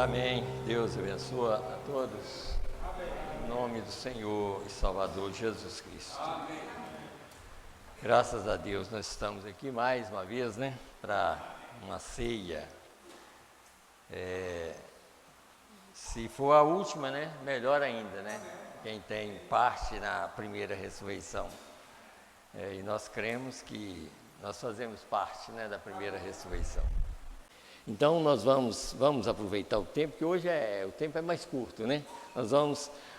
Amém. Deus abençoe a todos. Em nome do Senhor e Salvador Jesus Cristo. Amém. Graças a Deus nós estamos aqui mais uma vez, para uma ceia. Se for a última, melhor ainda, Quem tem parte na primeira ressurreição. E nós cremos que nós fazemos parte, da primeira ressurreição. Então nós vamos aproveitar o tempo, que hoje o tempo é mais curto,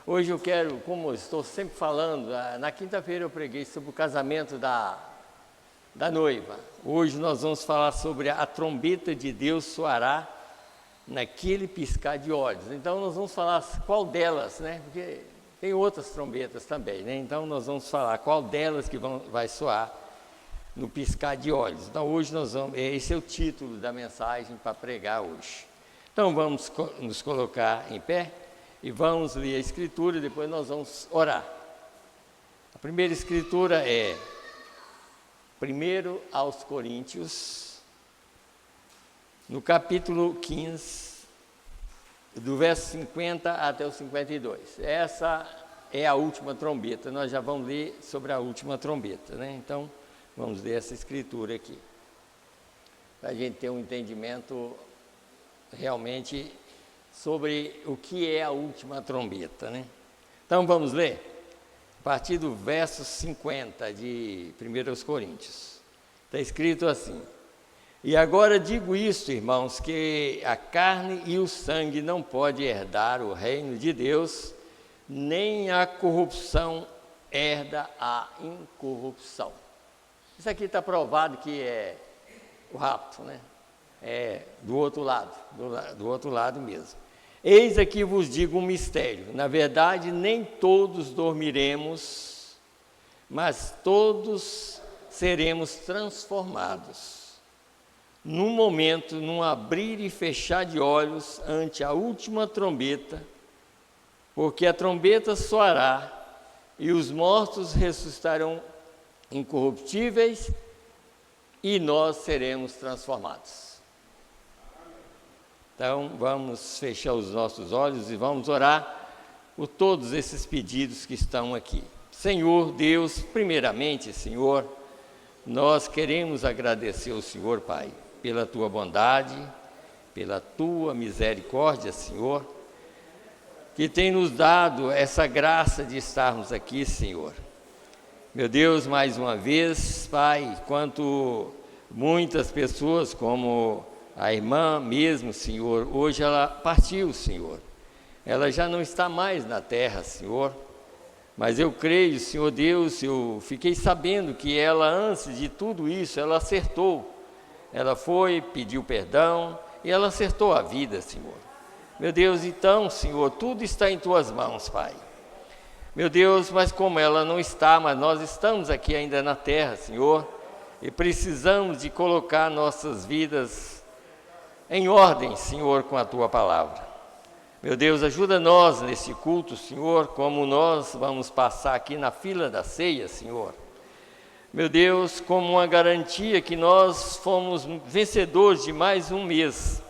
Hoje eu quero, como eu estou sempre falando, na quinta-feira eu preguei sobre o casamento da noiva. Hoje nós vamos falar sobre a trombeta de Deus soará naquele piscar de olhos. Então nós vamos falar qual delas, porque tem outras trombetas também, Então nós vamos falar qual delas que vai soar no piscar de olhos. Então hoje esse é o título da mensagem para pregar hoje. Então vamos nos colocar em pé e vamos ler a escritura e depois nós vamos orar. A primeira escritura é 1 aos Coríntios, no capítulo 15, do verso 50 até o 52. Essa é a última trombeta, nós já vamos ler sobre a última trombeta, Então, vamos ler essa escritura aqui, para a gente ter um entendimento realmente sobre o que é a última trombeta, Então vamos ler, a partir do verso 50 de 1 Coríntios, está escrito assim: E agora digo isto, irmãos, que a carne e o sangue não podem herdar o reino de Deus, nem a corrupção herda a incorrupção. Isso aqui está provado que é o rapto, É do outro lado, do outro lado mesmo. Eis aqui vos digo um mistério. Na verdade, nem todos dormiremos, mas todos seremos transformados. Num momento, num abrir e fechar de olhos, ante a última trombeta, porque a trombeta soará e os mortos ressuscitarão incorruptíveis e nós seremos transformados. Então vamos fechar os nossos olhos e vamos orar por todos esses pedidos que estão aqui. Senhor Deus, primeiramente, Senhor, nós queremos agradecer ao Senhor, Pai, pela Tua bondade, pela Tua misericórdia, Senhor, que tem nos dado essa graça de estarmos aqui, Senhor. Meu Deus, mais uma vez, Pai, quanto muitas pessoas, como a irmã mesmo, Senhor, hoje ela partiu, Senhor. Ela já não está mais na terra, Senhor. Mas eu creio, Senhor Deus, eu fiquei sabendo que ela, antes de tudo isso, ela acertou. Ela foi, pediu perdão e ela acertou a vida, Senhor. Meu Deus, então, Senhor, tudo está em Tuas mãos, Pai. Meu Deus, mas como ela não está, mas nós estamos aqui ainda na terra, Senhor, e precisamos de colocar nossas vidas em ordem, Senhor, com a Tua palavra. Meu Deus, ajuda nós nesse culto, Senhor, como nós vamos passar aqui na fila da ceia, Senhor. Meu Deus, como uma garantia que nós fomos vencedores de mais um mês.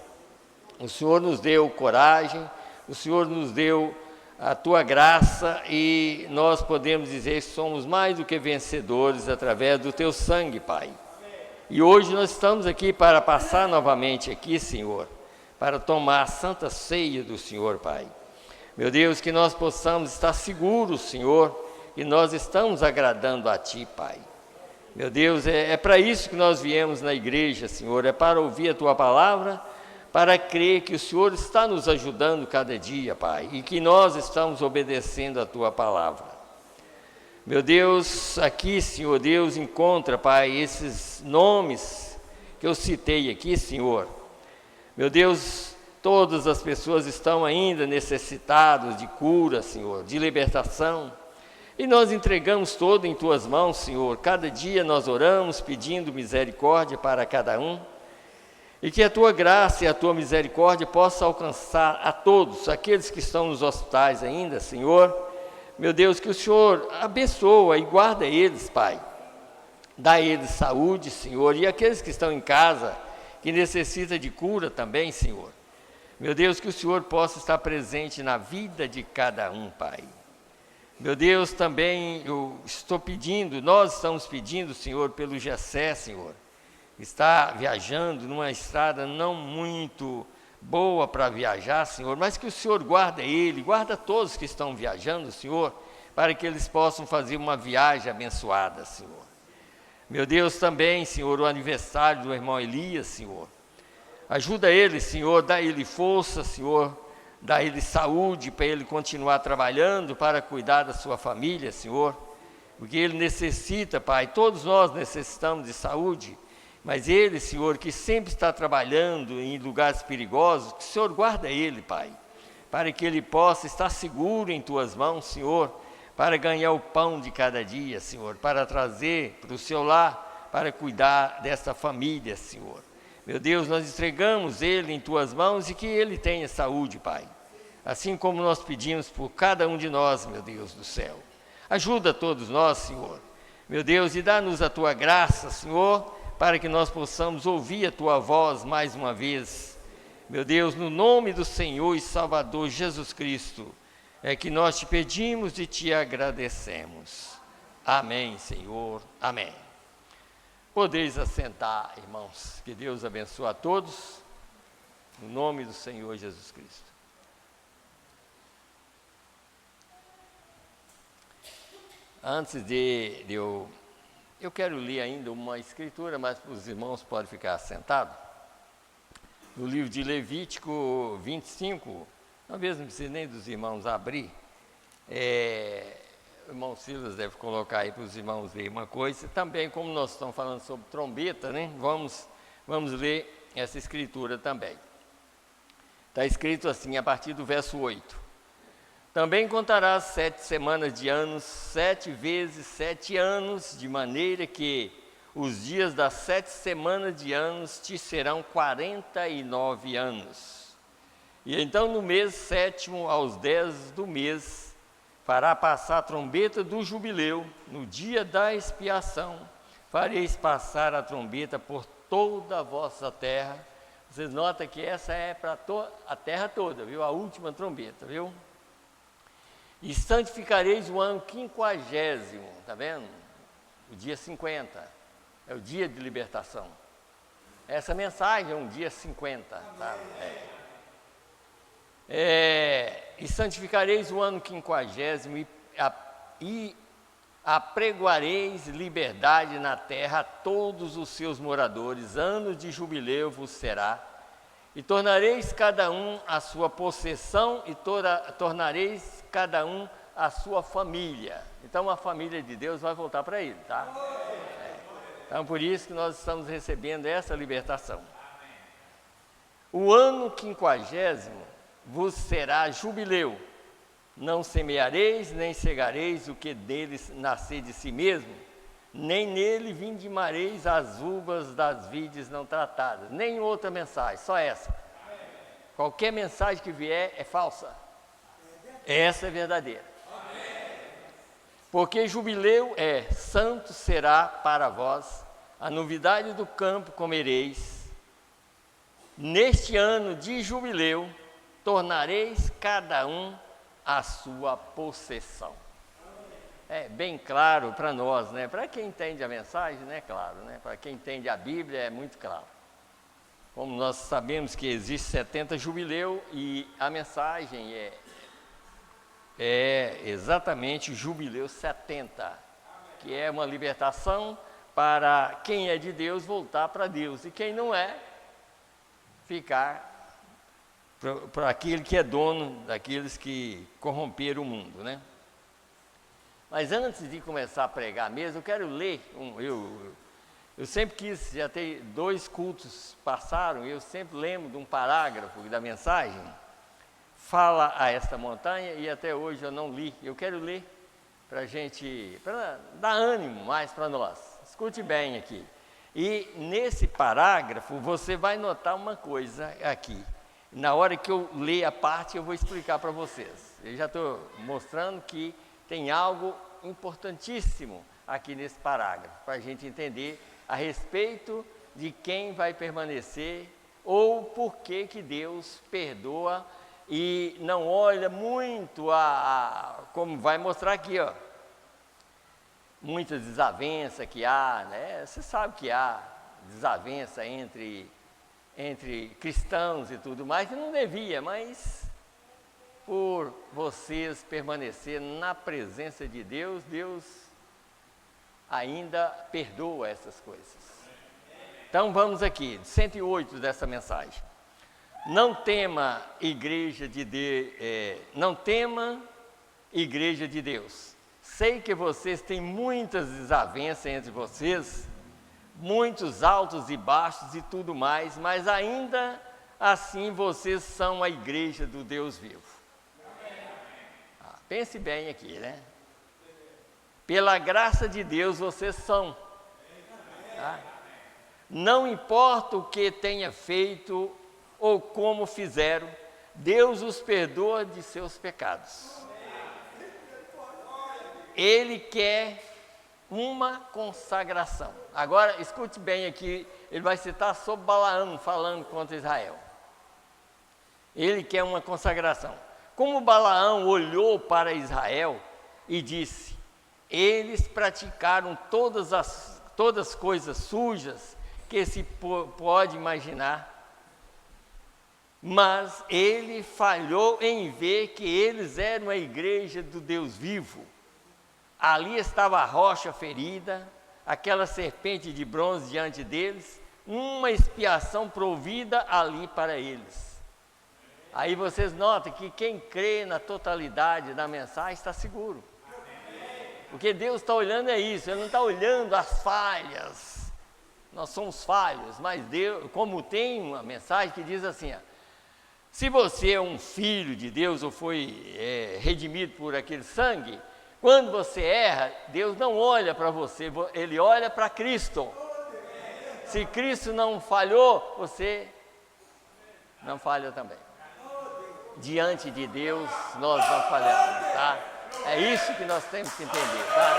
O Senhor nos deu coragem, o Senhor nos deu a Tua graça e nós podemos dizer que somos mais do que vencedores através do Teu sangue, Pai. E hoje nós estamos aqui para passar novamente aqui, Senhor, para tomar a santa ceia do Senhor, Pai. Meu Deus, que nós possamos estar seguros, Senhor, que nós estamos agradando a Ti, Pai. Meu Deus, é para isso que nós viemos na igreja, Senhor, é para ouvir a Tua palavra, para crer que o Senhor está nos ajudando cada dia, Pai, e que nós estamos obedecendo a Tua palavra. Meu Deus, aqui, Senhor Deus, encontra, Pai, esses nomes que eu citei aqui, Senhor. Meu Deus, todas as pessoas estão ainda necessitadas de cura, Senhor, de libertação, e nós entregamos todo em Tuas mãos, Senhor. Cada dia nós oramos pedindo misericórdia para cada um, e que a Tua graça e a Tua misericórdia possa alcançar a todos, aqueles que estão nos hospitais ainda, Senhor. Meu Deus, que o Senhor abençoa e guarda eles, Pai. Dá a eles saúde, Senhor, e aqueles que estão em casa, que necessitam de cura também, Senhor. Meu Deus, que o Senhor possa estar presente na vida de cada um, Pai. Meu Deus, também eu estou pedindo, nós estamos pedindo, Senhor, pelo Gessé, Senhor. Está viajando numa estrada não muito boa para viajar, Senhor, mas que o Senhor guarda ele, guarda todos que estão viajando, Senhor, para que eles possam fazer uma viagem abençoada, Senhor. Meu Deus, também, Senhor, o aniversário do irmão Elias, Senhor. Ajuda ele, Senhor, dá ele força, Senhor, dá ele saúde para ele continuar trabalhando, para cuidar da sua família, Senhor, porque ele necessita, Pai, todos nós necessitamos de saúde, mas ele, Senhor, que sempre está trabalhando em lugares perigosos, que o Senhor guarda ele, Pai, para que ele possa estar seguro em Tuas mãos, Senhor, para ganhar o pão de cada dia, Senhor, para trazer para o seu lar, para cuidar dessa família, Senhor. Meu Deus, nós entregamos ele em Tuas mãos e que ele tenha saúde, Pai, assim como nós pedimos por cada um de nós, meu Deus do céu. Ajuda todos nós, Senhor, meu Deus, e dá-nos a Tua graça, Senhor, para que nós possamos ouvir a Tua voz mais uma vez. Meu Deus, no nome do Senhor e Salvador Jesus Cristo, é que nós te pedimos e te agradecemos. Amém, Senhor. Amém. Podeis assentar, irmãos. Que Deus abençoe a todos, no nome do Senhor Jesus Cristo. Antes de eu quero ler ainda uma escritura, mas os irmãos podem ficar sentados. No livro de Levítico 25, talvez não precise nem dos irmãos abrir. O irmão Silas deve colocar aí para os irmãos verem uma coisa. Também, como nós estamos falando sobre trombeta, né? Vamos ler essa escritura também. Está escrito assim, a partir do verso 8. Também contarás 7 semanas de anos, 7 vezes 7 anos, de maneira que os dias das 7 semanas de anos te serão 49 anos. E então no mês 7º, aos 10 do mês, fará passar a trombeta do jubileu, no dia da expiação, fareis passar a trombeta por toda a vossa terra. Vocês notam que essa é para a terra toda, viu? A última trombeta, viu? E santificareis o ano 50º, está vendo? O dia 50, é o dia de libertação. Essa mensagem é um dia 50, tá? E santificareis o ano 50º e apregoareis liberdade na terra a todos os seus moradores, ano de jubileu vos será, e tornareis cada um a sua possessão e tornareis cada um a sua família. Então a família de Deus vai voltar para ele, tá? Então por isso que nós estamos recebendo essa libertação. O ano 50º vos será jubileu, não semeareis, nem cegareis o que deles nascer de si mesmo, nem nele vindimareis as uvas das vides não tratadas, nem outra mensagem, só essa. Qualquer mensagem que vier é falsa, essa é verdadeira. Porque jubileu é, santo será para vós, a novidade do campo comereis, neste ano de jubileu, tornareis cada um a sua possessão. É bem claro para nós, né? Para quem entende a mensagem, né? Claro, né? Para quem entende a Bíblia é muito claro. Como nós sabemos que existe 70 jubileu e a mensagem é exatamente jubileu 70, que é uma libertação para quem é de Deus voltar para Deus e quem não é, ficar para aquele que é dono daqueles que corromperam o mundo, né? Mas antes de começar a pregar mesmo, eu quero ler, eu sempre quis, já tem 2 cultos passaram, eu sempre lembro de um parágrafo da mensagem, fala a esta montanha, e até hoje eu não li, eu quero ler para a gente, para dar ânimo mais para nós. Escute bem aqui. E nesse parágrafo você vai notar uma coisa aqui. Na hora que eu ler a parte, eu vou explicar para vocês. Eu já estou mostrando que tem algo importantíssimo aqui nesse parágrafo, para a gente entender a respeito de quem vai permanecer ou por que Deus perdoa e não olha muito como vai mostrar aqui, ó, muitas desavenças que há, né? Você sabe que há desavença entre cristãos e tudo mais, que não devia, mas por vocês permanecer na presença de Deus, Deus ainda perdoa essas coisas. Então vamos aqui, 108 dessa mensagem. Não tema, igreja de Deus. Sei que vocês têm muitas desavenças entre vocês, muitos altos e baixos e tudo mais, mas ainda assim vocês são a igreja do Deus vivo. Pense bem aqui, né? Pela graça de Deus vocês são. Tá? Não importa o que tenha feito ou como fizeram, Deus os perdoa de seus pecados. Ele quer uma consagração. Agora, escute bem aqui, ele vai citar sobre Balaão falando contra Israel. Ele quer uma consagração. Como Balaão olhou para Israel e disse: eles praticaram todas as coisas sujas que se pode imaginar, mas ele falhou em ver que eles eram a igreja do Deus vivo. Ali estava a rocha ferida, aquela serpente de bronze diante deles, uma expiação provida ali para eles. Aí vocês notam que quem crê na totalidade da mensagem está seguro. Porque Deus está olhando é isso, Ele não está olhando as falhas. Nós somos falhos, mas Deus, como tem uma mensagem que diz assim, ó, se você é um filho de Deus ou foi redimido por aquele sangue, quando você erra, Deus não olha para você, Ele olha para Cristo. Se Cristo não falhou, você não falha também. Diante de Deus, nós não falhamos, tá? É isso que nós temos que entender, tá?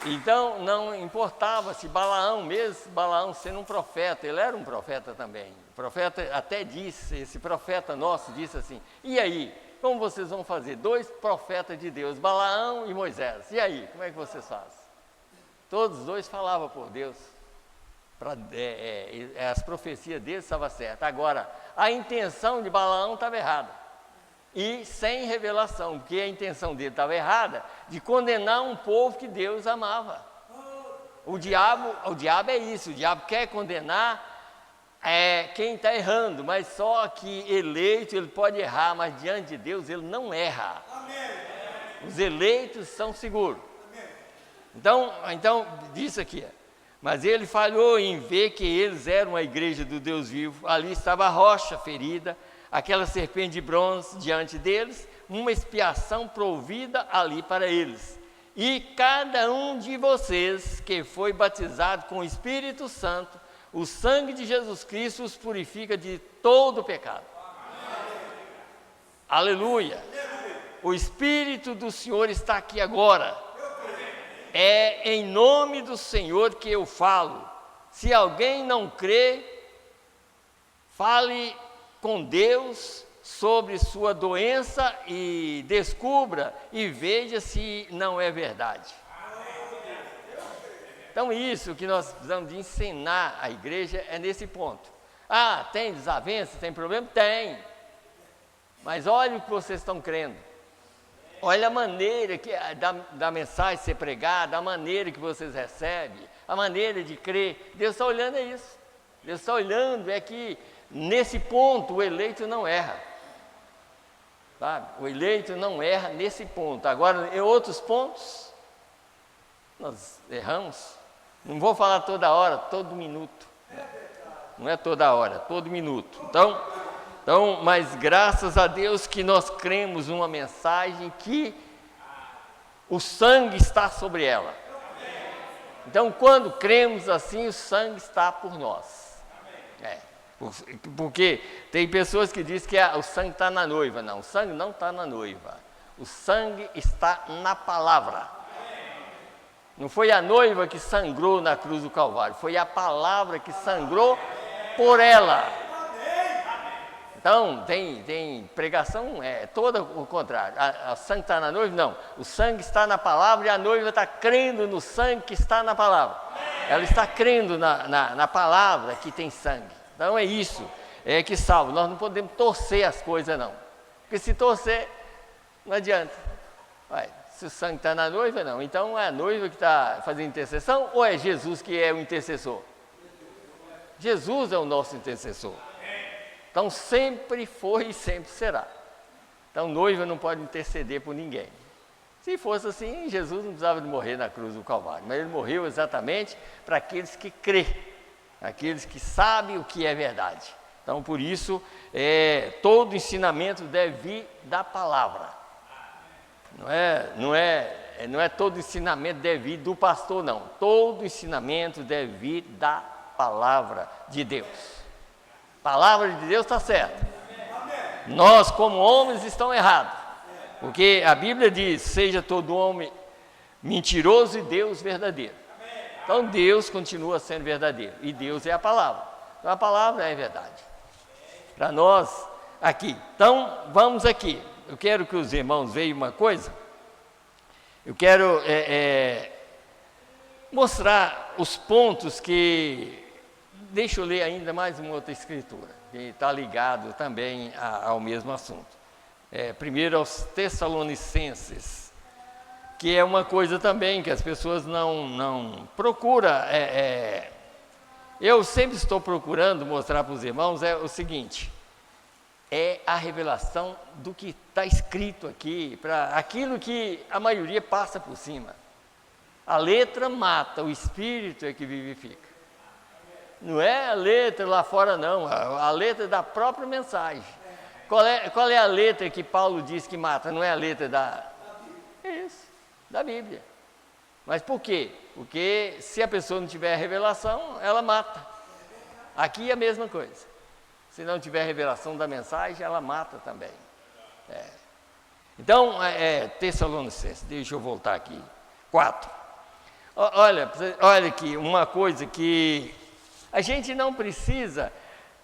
Então, não importava se Balaão, mesmo Balaão sendo um profeta, ele era um profeta também. O profeta até disse, esse profeta nosso disse assim, e aí, como vocês vão fazer? 2 profetas de Deus, Balaão e Moisés, e aí, como é que vocês fazem? Todos os 2 falavam por Deus. As profecias deles estavam certas. Agora, a intenção de Balaão estava errada. E sem revelação, porque a intenção dele estava errada, de condenar um povo que Deus amava. O diabo é isso, o diabo quer condenar quem está errando, mas só que eleito ele pode errar, mas diante de Deus ele não erra. Os eleitos são seguros. Então diz aqui, mas ele falhou em ver que eles eram a igreja do Deus vivo. Ali estava a rocha ferida, aquela serpente de bronze diante deles, uma expiação provida ali para eles. E cada um de vocês que foi batizado com o Espírito Santo, o sangue de Jesus Cristo os purifica de todo o pecado. Aleluia! O Espírito do Senhor está aqui agora. É em nome do Senhor que eu falo. Se alguém não crê, fale com Deus sobre sua doença e descubra e veja se não é verdade. Então isso que nós precisamos de ensinar a igreja é nesse ponto. Ah, tem desavença, tem problema? Tem. Mas olha o que vocês estão crendo. Olha a maneira da mensagem ser pregada, a maneira que vocês recebem, a maneira de crer. Deus está olhando isso. Deus está olhando que nesse ponto o eleito não erra. Sabe? O eleito não erra nesse ponto. Agora, em outros pontos, nós erramos. Não vou falar toda hora, todo minuto. Não é toda hora, todo minuto. Então, mas graças a Deus que nós cremos numa mensagem que o sangue está sobre ela. Então, quando cremos assim, o sangue está por nós. Porque tem pessoas que dizem que o sangue está na noiva. Não, o sangue não está na noiva. O sangue está na palavra. Não foi a noiva que sangrou na cruz do Calvário, foi a palavra que sangrou por ela. Então, tem pregação, toda o contrário. O sangue está na noiva? Não. O sangue está na palavra e a noiva está crendo no sangue que está na palavra. Ela está crendo na palavra que tem sangue. Então, é isso que salva. Nós não podemos torcer as coisas, não. Porque se torcer, não adianta. Se o sangue está na noiva, não. Então, é a noiva que está fazendo intercessão ou é Jesus que é o intercessor? Jesus é o nosso intercessor. Então, sempre foi e sempre será. Então, noiva não pode interceder por ninguém. Se fosse assim, Jesus não precisava de morrer na cruz do Calvário. Mas ele morreu exatamente para aqueles que crêem, aqueles que sabem o que é verdade. Então, por isso, todo ensinamento deve vir da palavra. Não é todo ensinamento deve vir do pastor, não. Todo ensinamento deve vir da palavra de Deus. A palavra de Deus está certa. Nós, como homens, estamos errados. Porque a Bíblia diz, seja todo homem mentiroso e Deus verdadeiro. Então, Deus continua sendo verdadeiro. E Deus é a palavra. Então, a palavra é verdade. Para nós, aqui. Então, vamos aqui. Eu quero que os irmãos vejam uma coisa. Eu quero mostrar os pontos que... Deixa eu ler ainda mais uma outra escritura, que está ligado também ao mesmo assunto. Primeiro aos Tessalonicenses, que é uma coisa também que as pessoas não procuram. Eu sempre estou procurando mostrar para os irmãos o seguinte, é a revelação do que está escrito aqui, para aquilo que a maioria passa por cima. A letra mata, o espírito é que vivifica. Não é a letra lá fora, não. A letra da própria mensagem. Qual é a letra que Paulo diz que mata? Não é a letra da Bíblia. Mas por quê? Porque se a pessoa não tiver revelação, ela mata. Aqui é a mesma coisa. Se não tiver revelação da mensagem, ela mata também. Então, Tessalonicenses, deixa eu voltar aqui. 4. Olha aqui, uma coisa que... A gente não precisa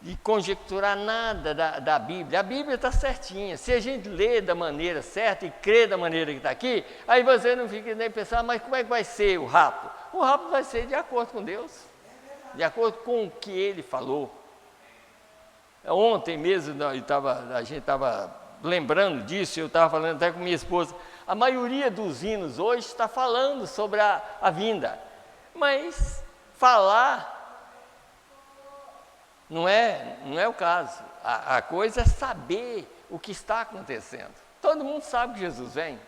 de conjecturar nada da Bíblia. A Bíblia está certinha. Se a gente lê da maneira certa e crê da maneira que está aqui, aí você não fica nem pensando, mas como é que vai ser o rapto? O rapto vai ser de acordo com Deus, de acordo com o que Ele falou. Ontem mesmo, a gente estava lembrando disso, eu estava falando até com minha esposa, a maioria dos hinos hoje está falando sobre a vinda, mas falar... Não é o caso. A coisa é saber o que está acontecendo. Todo mundo sabe que Jesus vem.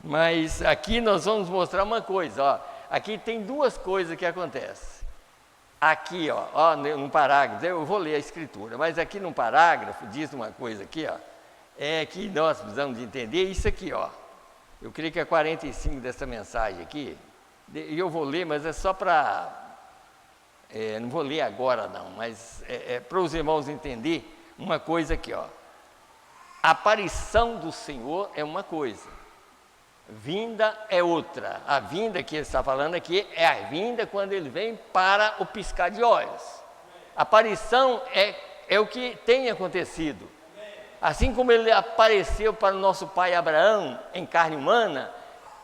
Mas aqui nós vamos mostrar uma coisa. Aqui tem duas coisas que acontecem. Aqui, no parágrafo, eu vou ler a escritura, mas aqui no parágrafo diz uma coisa aqui, que nós precisamos de entender isso aqui, Eu creio que é 45 dessa mensagem aqui. E eu vou ler, mas é só para... não vou ler agora não, mas para os irmãos entenderem uma coisa aqui, A aparição do Senhor é uma coisa, vinda é outra. A vinda que ele está falando aqui é a vinda quando ele vem para o piscar de olhos. A aparição é o que tem acontecido. Assim como ele apareceu para o nosso pai Abraão em carne humana,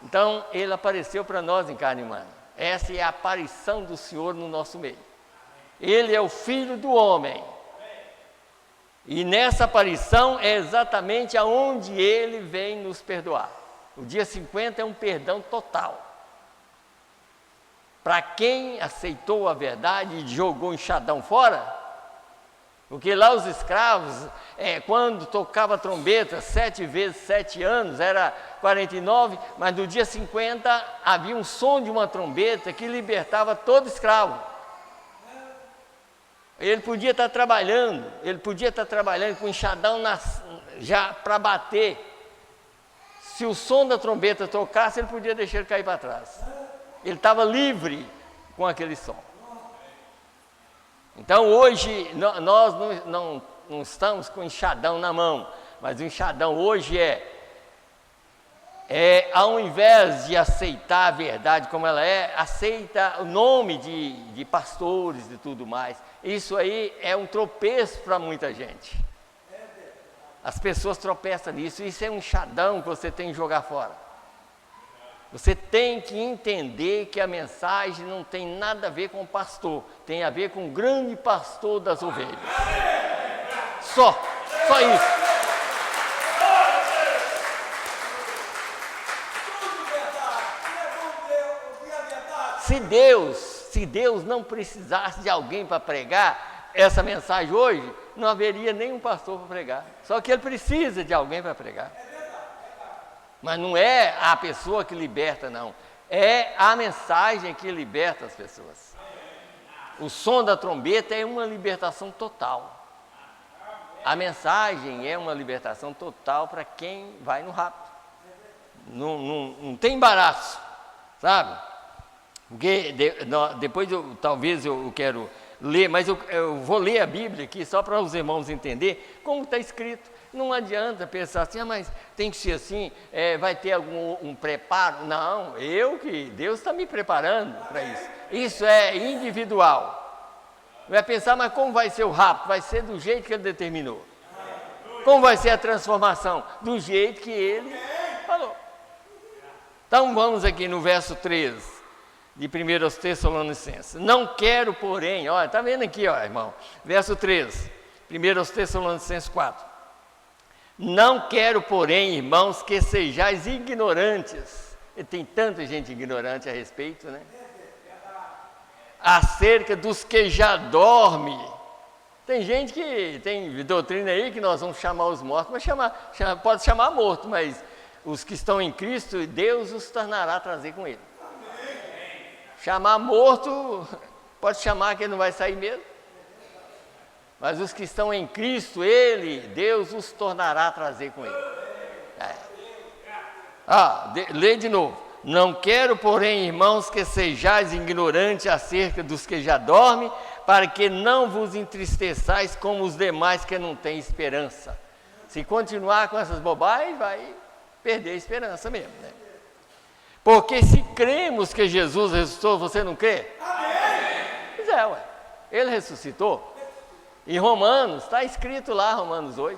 então ele apareceu para nós em carne humana. Essa é a aparição do Senhor no nosso meio. Ele é o Filho do homem. E nessa aparição é exatamente aonde Ele vem nos perdoar. O dia 50 é um perdão total. Para quem aceitou a verdade e jogou o enxadão fora, porque lá os escravos, quando tocava a trombeta, 7 vezes 7 anos, era 49, mas no dia 50 havia um som de uma trombeta que libertava todo escravo. Ele podia estar trabalhando com o enxadão já para bater. Se o som da trombeta tocasse, ele podia deixar ele cair para trás. Ele estava livre com aquele som. Então hoje nós não estamos com o enxadão na mão, mas o enxadão hoje ao invés de aceitar a verdade como ela é, aceita o nome de pastores e tudo mais. Isso aí é um tropeço para muita gente. As pessoas tropeçam nisso, isso é um enxadão que você tem que jogar fora. Você tem que entender que a mensagem não tem nada a ver com o pastor, tem a ver com o grande pastor das ovelhas. Só isso. Se Deus não precisasse de alguém para pregar essa mensagem hoje, não haveria nenhum pastor para pregar. Só que ele precisa de alguém para pregar. Mas não é a pessoa que liberta, não. É a mensagem que liberta as pessoas. O som da trombeta é uma libertação total. A mensagem é uma libertação total para quem vai no rapto. Não tem embaraço, sabe? Porque depois talvez eu quero ler, mas eu vou ler a Bíblia aqui só para os irmãos entenderem como está escrito. Não adianta pensar assim, mas tem que ser assim, vai ter algum preparo. Não, Deus está me preparando para isso. Isso é individual. Vai pensar, mas como vai ser o rapto? Vai ser do jeito que Ele determinou. Como vai ser a transformação? Do jeito que Ele falou. Então vamos aqui no verso 13. De 1 Tessalonicenses. Não quero, porém, olha, está vendo aqui, ó, irmão, verso 13, 1 Tessalonicenses 4. Não quero, porém, irmãos, que sejais ignorantes. E tem tanta gente ignorante a respeito, né? Acerca dos que já dormem. Tem gente que tem doutrina aí que nós vamos chamar os mortos, mas pode chamar morto, mas os que estão em Cristo, Deus os tornará a trazer com Ele. Chamar morto, pode chamar que ele não vai sair mesmo. Mas os que estão em Cristo, Deus os tornará a trazer com Ele. Lê de novo. Não quero, porém, irmãos, que sejais ignorantes acerca dos que já dormem, para que não vos entristeçais como os demais que não têm esperança. Se continuar com essas bobagens, vai perder a esperança mesmo, né? Porque se cremos que Jesus ressuscitou, você não crê? Amém! Pois é, Ele ressuscitou. Em Romanos, está escrito lá, Romanos 8.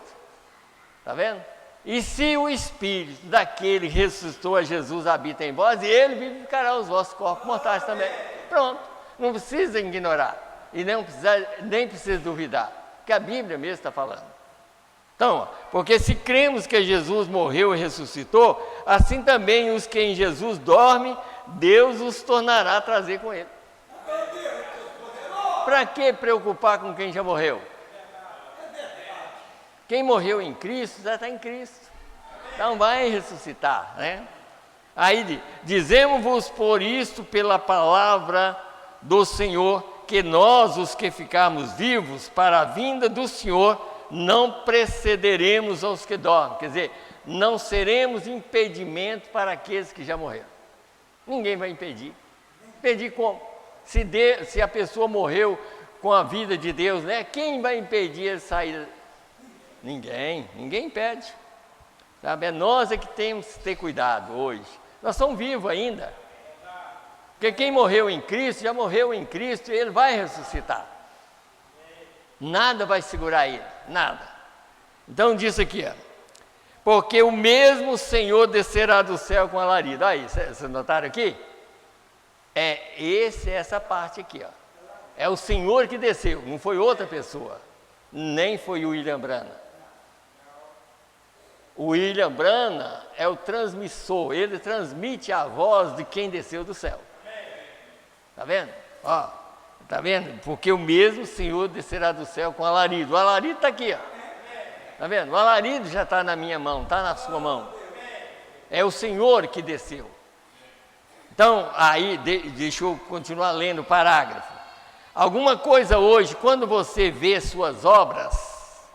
Está vendo? E se o Espírito daquele que ressuscitou a Jesus habita em vós, Ele vivificará os vossos corpos mortais também. Pronto. Não precisa ignorar. E nem precisa duvidar. Porque a Bíblia mesmo está falando. Então, porque se cremos que Jesus morreu e ressuscitou, assim também os que em Jesus dormem, Deus os tornará a trazer com Ele. Para que preocupar com quem já morreu? Quem morreu em Cristo já está em Cristo. Então vai ressuscitar, né? Aí dizemos-vos por isto pela palavra do Senhor, que nós, os que ficarmos vivos para a vinda do Senhor, não precederemos aos que dormem. Quer dizer, não seremos impedimento para aqueles que já morreram. Ninguém vai impedir. Impedir como? Se a pessoa morreu com a vida de Deus, né? Quem vai impedir ele sair? Ninguém impede. Sabe? É nós que temos que ter cuidado hoje. Nós somos vivos ainda. Porque quem morreu em Cristo, já morreu em Cristo e Ele vai ressuscitar. Nada vai segurar Ele, nada. Então diz aqui, porque o mesmo Senhor descerá do céu com alarido. Aí, vocês notaram aqui? Essa parte aqui, é o Senhor que desceu, não foi outra pessoa, nem foi o William Branham. O William Branham é o transmissor, ele transmite a voz de quem desceu do céu. Está vendo? Está vendo? Porque o mesmo Senhor descerá do céu com alarido. O alarido está aqui, Está vendo? O alarido já está na minha mão, está na sua mão. É o Senhor que desceu. Então, aí, deixa eu continuar lendo o parágrafo. Alguma coisa hoje, quando você vê suas obras,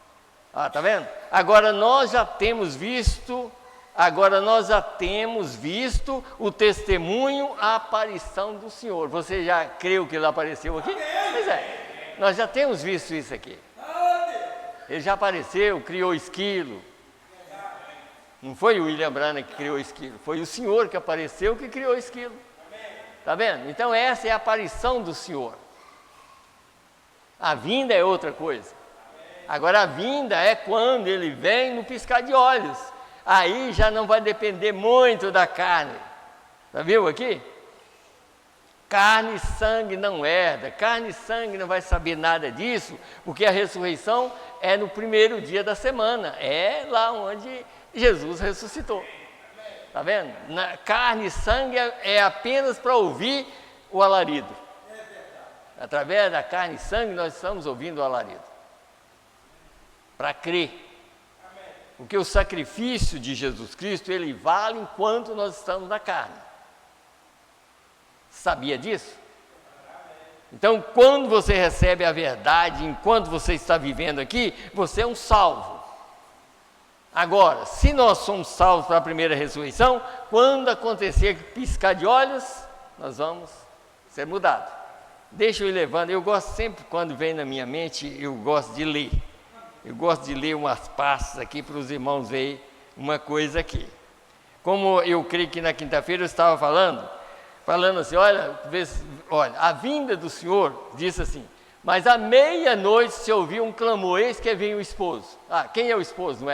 está vendo? Agora nós já temos visto o testemunho, a aparição do Senhor. Você já creu que Ele apareceu aqui? Pois é, nós já temos visto isso aqui. Ele já apareceu, criou esquilo, Não foi o William Branham que criou o esquilo, foi o Senhor que apareceu que criou o esquilo. Está vendo? Então essa é a aparição do Senhor. A vinda é outra coisa. Agora a vinda é quando ele vem no piscar de olhos. Aí já não vai depender muito da carne. Já viu aqui? Carne e sangue não herda, carne e sangue não vai saber nada disso, porque a ressurreição é no primeiro dia da semana, é lá onde Jesus ressuscitou. Está vendo? Carne e sangue é apenas para ouvir o alarido. Através da carne e sangue nós estamos ouvindo o alarido. Para crer. Porque o sacrifício de Jesus Cristo, ele vale enquanto nós estamos na carne. Sabia disso? Então, quando você recebe a verdade, enquanto você está vivendo aqui, você é um salvo. Agora, se nós somos salvos para a primeira ressurreição, quando acontecer piscar de olhos, nós vamos ser mudados. Deixa eu ir levando, eu gosto sempre, quando vem na minha mente, eu gosto de ler. Eu gosto de ler umas pastas aqui para os irmãos verem uma coisa aqui. Como eu creio que na quinta-feira eu estava falando assim, olha, a vinda do Senhor, disse assim, mas à meia-noite se ouviu um clamor, eis que vem o esposo. Ah, quem é o esposo?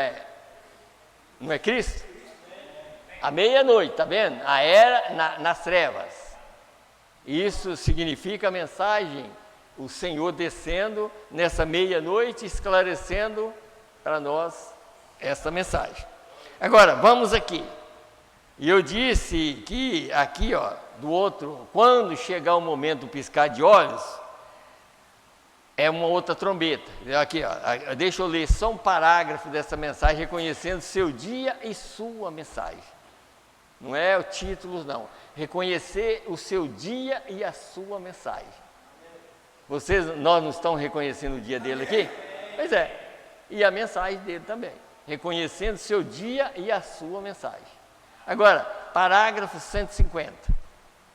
Não é Cristo? À meia-noite, está vendo? A era nas trevas. Isso significa a mensagem, o Senhor descendo nessa meia-noite, esclarecendo para nós essa mensagem. Agora, vamos aqui. E eu disse que aqui, ó, do outro, quando chegar o momento do piscar de olhos, é uma outra trombeta. Aqui, ó, deixa eu ler só um parágrafo dessa mensagem, reconhecendo seu dia e sua mensagem. Não é o título, não. Reconhecer o seu dia e a sua mensagem. Nós não estamos reconhecendo o dia dele aqui? Pois é. E a mensagem dele também. Reconhecendo seu dia e a sua mensagem. Agora, parágrafo 150.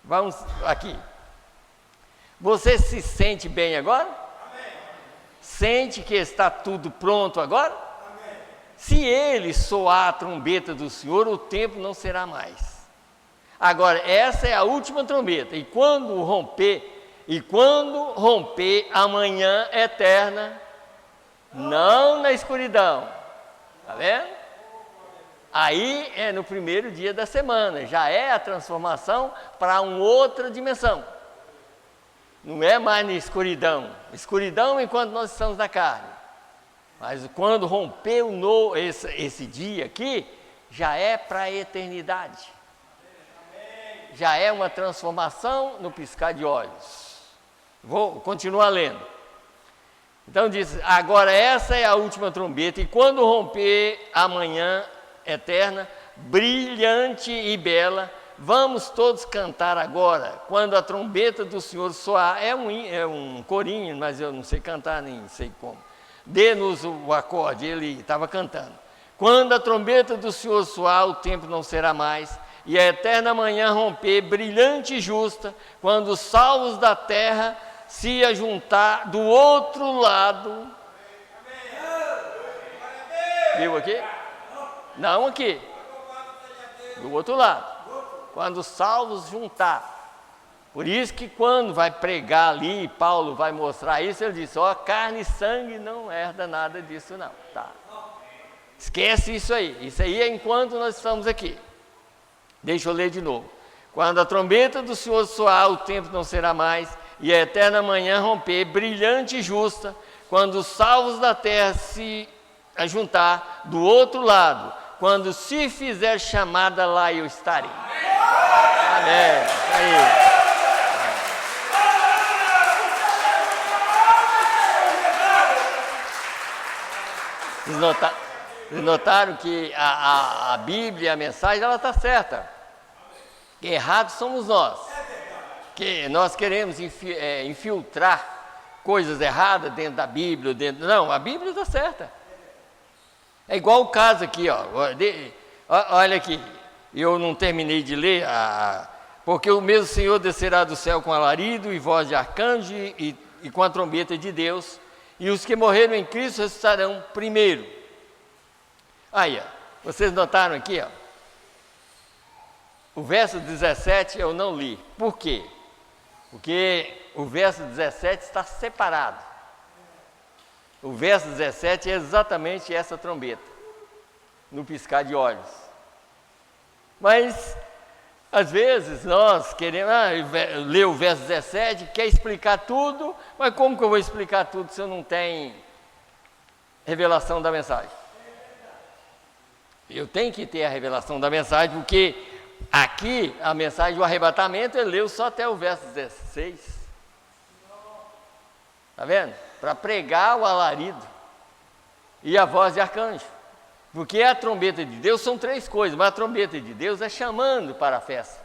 Vamos aqui. Você se sente bem agora? Amém. Sente que está tudo pronto agora? Amém. Se ele soar a trombeta do Senhor, o tempo não será mais. Agora, essa é a última trombeta. E quando romper a manhã eterna, não na escuridão. Está vendo? Aí é no primeiro dia da semana, já é a transformação para uma outra dimensão. Não é mais na escuridão. Escuridão enquanto nós estamos na carne. Mas quando rompeu esse dia aqui, já é para a eternidade. Já é uma transformação no piscar de olhos. Vou continuar lendo. Então diz, agora essa é a última trombeta, e quando romper a manhã eterna, brilhante e bela, vamos todos cantar agora, quando a trombeta do Senhor soar. É um corinho, mas eu não sei cantar, nem sei como. Dê-nos o acorde, ele estava cantando. Quando a trombeta do Senhor soar, o tempo não será mais, e a eterna manhã romper, brilhante e justa, quando os salvos da terra se ajuntar do outro lado. Viu aqui? Não aqui, do outro lado, quando os salvos juntar. Por isso que quando vai pregar ali, Paulo vai mostrar isso, ele diz, ó, carne e sangue não herda nada disso não, tá? Esquece isso aí é enquanto nós estamos aqui. Deixa eu ler de novo. Quando a trombeta do Senhor soar, o tempo não será mais, e a eterna manhã romper, brilhante e justa, quando os salvos da terra se ajuntar do outro lado, quando se fizer chamada, lá eu estarei. Amém. Aí. Vocês notaram que a Bíblia, a mensagem, ela está certa. Que errados somos nós. Que nós queremos infiltrar coisas erradas dentro da Bíblia. Não, a Bíblia está certa. É igual o caso aqui, ó. Olha aqui, eu não terminei de ler, porque o mesmo Senhor descerá do céu com alarido e voz de arcanjo e com a trombeta de Deus, e os que morreram em Cristo ressuscitarão primeiro. Aí, ó, Vocês notaram aqui, ó? O verso 17 eu não li. Por quê? Porque o verso 17 está separado. O verso 17 é exatamente essa trombeta, no piscar de olhos. Mas, às vezes, nós queremos ler o verso 17, quer explicar tudo, mas como que eu vou explicar tudo se eu não tenho revelação da mensagem? Eu tenho que ter a revelação da mensagem, porque aqui, a mensagem do arrebatamento, ele leu só até o verso 16. Está vendo? Para pregar o alarido e a voz de arcanjo. Porque a trombeta de Deus são três coisas, mas a trombeta de Deus é chamando para a festa.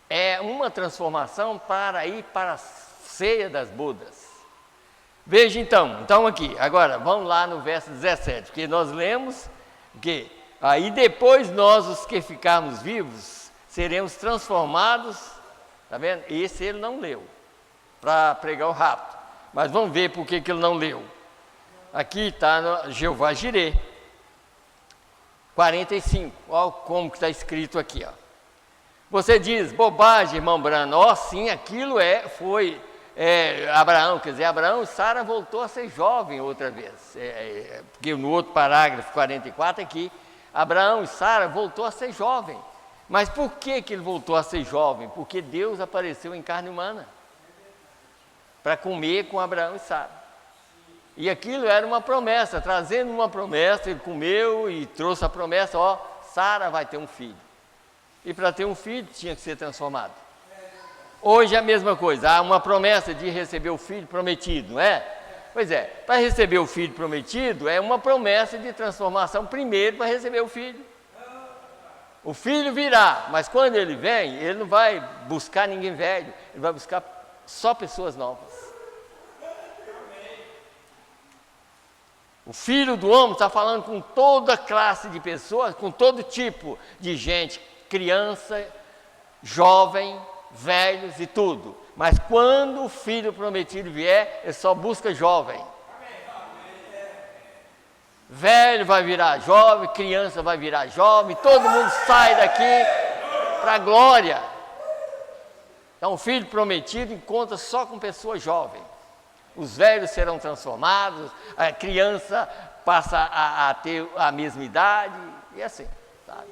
É uma transformação para ir para a ceia das bodas. Veja então aqui, agora vamos lá no verso 17, porque nós lemos que aí depois nós, os que ficarmos vivos, seremos transformados, está vendo? Esse ele não leu, para pregar o rapto, mas vamos ver por que ele não leu. Aqui está Jeová Jireh, 45, olha como que está escrito aqui, ó. Você diz, bobagem, irmão Brano, sim, aquilo foi Abraão, quer dizer, Abraão e Sara voltou a ser jovem outra vez, porque no outro parágrafo, 44 aqui, Abraão e Sara voltou a ser jovem. Mas por que ele voltou a ser jovem? Porque Deus apareceu em carne humana, para comer com Abraão e Sara. E aquilo era uma promessa, trazendo uma promessa, ele comeu e trouxe a promessa, Sara vai ter um filho. E para ter um filho tinha que ser transformado. Hoje é a mesma coisa, há uma promessa de receber o filho prometido, não é? Pois é, para receber o filho prometido é uma promessa de transformação primeiro para receber o filho. O filho virá, mas quando ele vem, ele não vai buscar ninguém velho, ele vai buscar só pessoas novas. O Filho do Homem está falando com toda classe de pessoas, com todo tipo de gente, criança, jovem, velhos e tudo. Mas quando o Filho prometido vier, ele só busca jovem. Velho vai virar jovem, criança vai virar jovem, todo mundo sai daqui para a glória. Então o Filho prometido encontra só com pessoas jovens. Os velhos serão transformados, a criança passa a ter a mesma idade, e assim, sabe?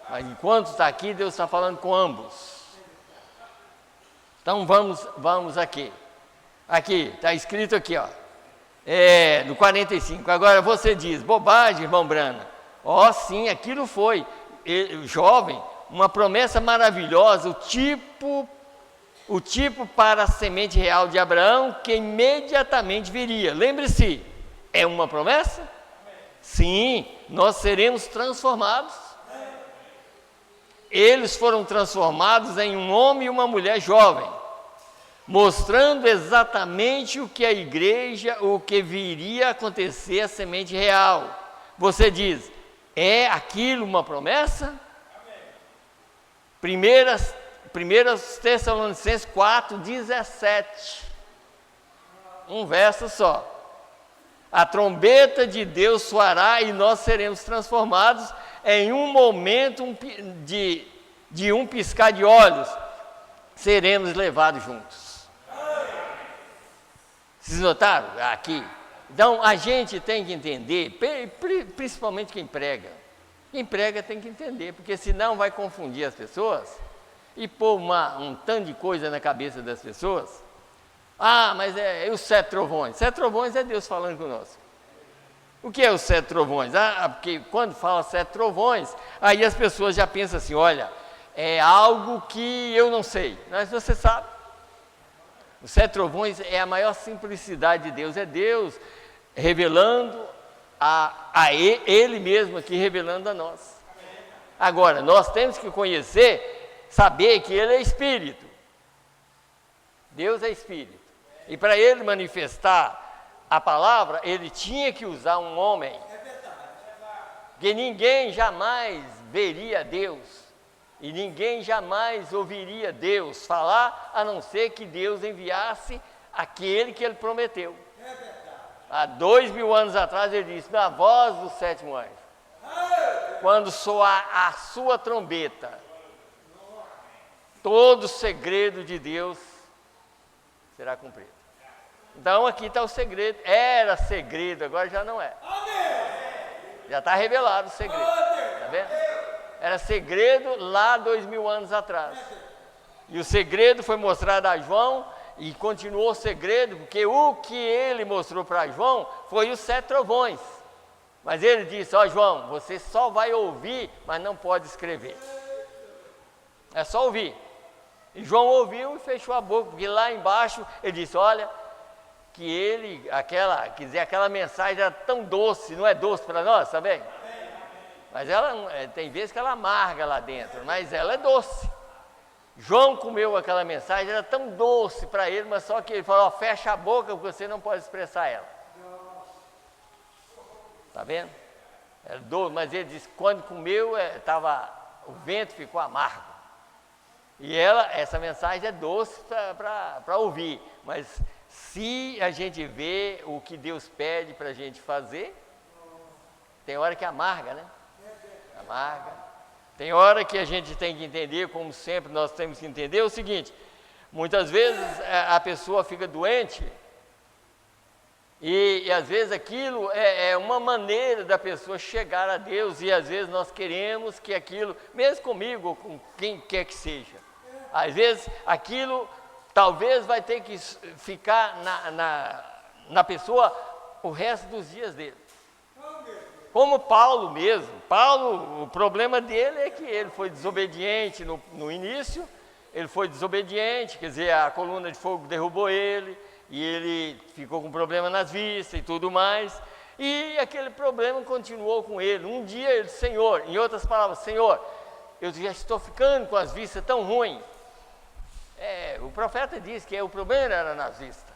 Mas enquanto está aqui, Deus está falando com ambos. Então vamos aqui. Aqui, está escrito aqui, no 45. Agora você diz, bobagem, irmão Brana. Sim, aquilo foi, jovem, uma promessa maravilhosa, o tipo para a semente real de Abraão, que imediatamente viria. Lembre-se, é uma promessa? Sim, nós seremos transformados. Eles foram transformados em um homem e uma mulher jovem, mostrando exatamente o que a igreja, o que viria a acontecer a semente real. Você diz, é aquilo uma promessa? 1 Tessalonicenses 4:17, um verso só. A trombeta de Deus soará e nós seremos transformados em um momento de um piscar de olhos, seremos levados juntos. Vocês notaram aqui? Então a gente tem que entender, principalmente quem prega. Quem prega tem que entender, porque senão vai confundir as pessoas e pôr um tanto de coisa na cabeça das pessoas. Mas e os 7 trovões? 7 trovões é Deus falando conosco. O que é os 7 trovões? Porque quando fala 7 trovões, aí as pessoas já pensam assim, olha, é algo que eu não sei. Mas você sabe. Os 7 trovões é a maior simplicidade de Deus. É Deus revelando Ele mesmo aqui, revelando a nós. Agora, nós temos que conhecer, saber que Ele é Espírito. Deus é Espírito. E para Ele manifestar a palavra, Ele tinha que usar um homem. Porque ninguém jamais veria Deus. E ninguém jamais ouviria Deus falar, a não ser que Deus enviasse aquele que Ele prometeu. Há 2000 anos atrás Ele disse, na voz do 7º anjo. quando soar a sua trombeta, todo o segredo de Deus será cumprido. Então aqui está o segredo. Era segredo, agora já não é. Já está revelado o segredo. Está vendo? Era segredo lá 2000 anos atrás. E o segredo foi mostrado a João e continuou segredo, porque o que ele mostrou para João foi os 7 trovões. Mas ele disse: ó João, você só vai ouvir, mas não pode escrever. É só ouvir. E João ouviu e fechou a boca, porque lá embaixo ele disse: olha, que ele, aquela mensagem era tão doce, não é doce para nós, tá bem? Mas ela, tem vezes que ela amarga lá dentro, mas ela é doce. João comeu aquela mensagem, era tão doce para ele, mas só que ele falou: ó, fecha a boca, porque você não pode expressar ela. Tá vendo? Era doce, mas ele disse que quando comeu, o vento ficou amargo. E essa mensagem é doce para ouvir, mas se a gente vê o que Deus pede para a gente fazer, tem hora que amarga, né? Amarga. Tem hora que a gente tem que entender, como sempre nós temos que entender o seguinte: muitas vezes a pessoa fica doente e às vezes aquilo é uma maneira da pessoa chegar a Deus, e às vezes nós queremos que aquilo, mesmo comigo ou com quem quer que seja, às vezes aquilo talvez vai ter que ficar na pessoa o resto dos dias dele. Como Paulo mesmo. Paulo, o problema dele é que ele foi desobediente no início, ele foi desobediente, quer dizer, a coluna de fogo derrubou ele, e ele ficou com problema nas vistas e tudo mais, e aquele problema continuou com ele. Um dia ele: Senhor, em outras palavras, Senhor, eu já estou ficando com as vistas tão ruins. O profeta disse que o problema era nas vistas.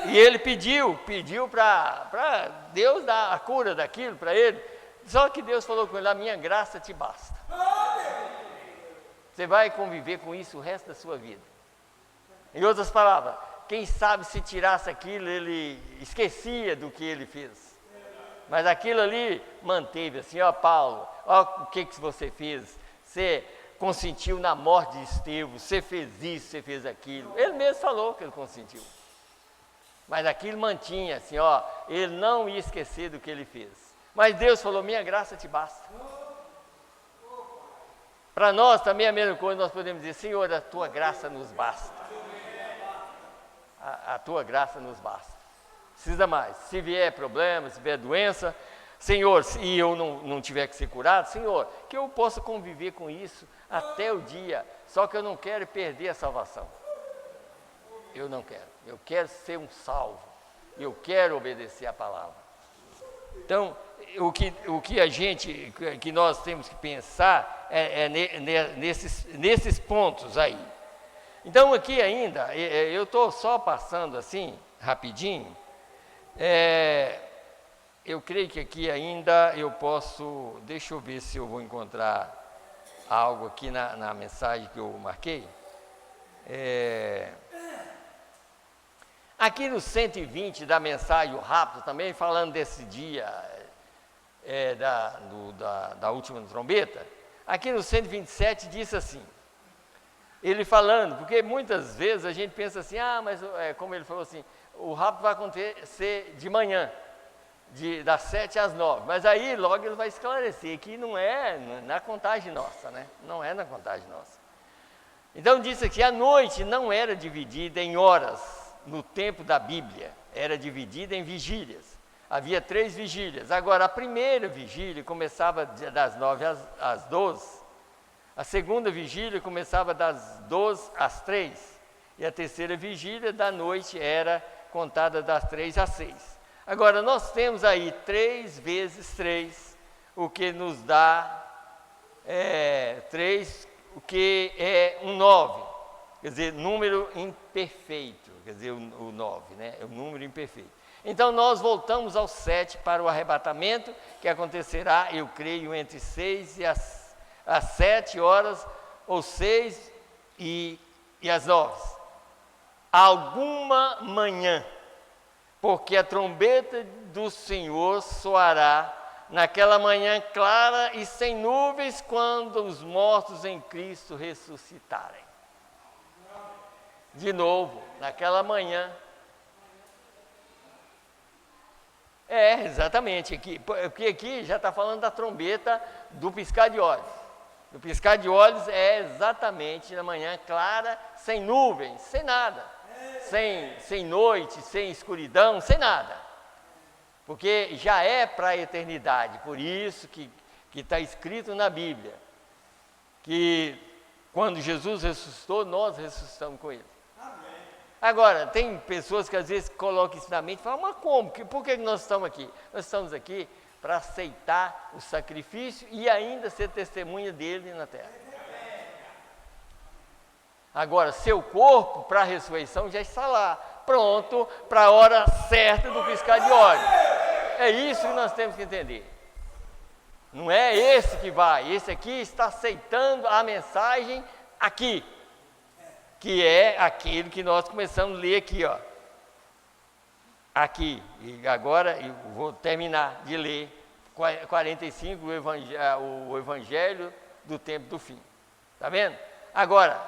E ele pediu para Deus dar a cura daquilo para ele. Só que Deus falou com ele: a minha graça te basta. Você vai conviver com isso o resto da sua vida. Em outras palavras, quem sabe se tirasse aquilo, ele esquecia do que ele fez. Mas aquilo ali manteve assim: ó Paulo, ó o que você fez. Você consentiu na morte de Estevão, você fez isso, você fez aquilo. Ele mesmo falou que ele consentiu. Mas aquilo mantinha assim, ó, ele não ia esquecer do que ele fez. Mas Deus falou: minha graça te basta. Para nós também é a mesma coisa, nós podemos dizer: Senhor, a tua graça nos basta. A tua graça nos basta. Precisa mais. Se vier problema, se vier doença, Senhor, se eu não tiver que ser curado, Senhor, que eu possa conviver com isso até o dia. Só que eu não quero perder a salvação. Eu não quero. Eu quero ser um salvo. Eu quero obedecer a palavra. Então, o que nós temos que pensar nesses pontos aí. Então, aqui ainda, eu estou só passando assim, rapidinho. Eu creio que aqui ainda eu posso, deixa eu ver se eu vou encontrar algo aqui na mensagem que eu marquei. Aqui no 120 da mensagem, o rápido também, falando desse dia da última trombeta, aqui no 127 diz assim, ele falando, porque muitas vezes a gente pensa assim: mas como ele falou assim, o rápido vai acontecer de manhã, das 7 às 9, mas aí logo ele vai esclarecer que não é na contagem nossa, né? Não é na contagem nossa. Então disse que a noite não era dividida em horas no tempo da Bíblia, era dividida em vigílias. Havia 3 vigílias. Agora, a primeira vigília começava das 9 às 12, a segunda vigília começava das 12 às 3, e a terceira vigília da noite era contada das 3 às 6. Agora, nós temos aí 3 vezes 3, o que nos dá 3, o que é um 9, quer dizer, número imperfeito, quer dizer, o 9, né? É um número imperfeito. Então, nós voltamos ao 7 para o arrebatamento, que acontecerá, eu creio, entre 6 e às 7 horas, ou 6 e às 9. Alguma manhã, porque a trombeta do Senhor soará, naquela manhã clara e sem nuvens, quando os mortos em Cristo ressuscitarem. De novo, naquela manhã. Exatamente, porque aqui já está falando da trombeta do piscar de olhos. O piscar de olhos é exatamente na manhã clara, sem nuvens, sem nada. Sem noite, sem escuridão, sem nada. Porque já é para a eternidade, por isso que está escrito na Bíblia, que quando Jesus ressuscitou, nós ressuscitamos com Ele. Agora, tem pessoas que às vezes colocam isso na mente e falam, mas como? Por que nós estamos aqui? Nós estamos aqui para aceitar o sacrifício e ainda ser testemunha dele na terra. Agora, seu corpo para a ressurreição já está lá, pronto para a hora certa do piscar de olhos. É isso que nós temos que entender. Não é esse que vai, esse aqui está aceitando a mensagem aqui, que é aquele que nós começamos a ler aqui, ó. Aqui, e agora eu vou terminar de ler 45, o Evangelho do Tempo do Fim. Está vendo? Agora,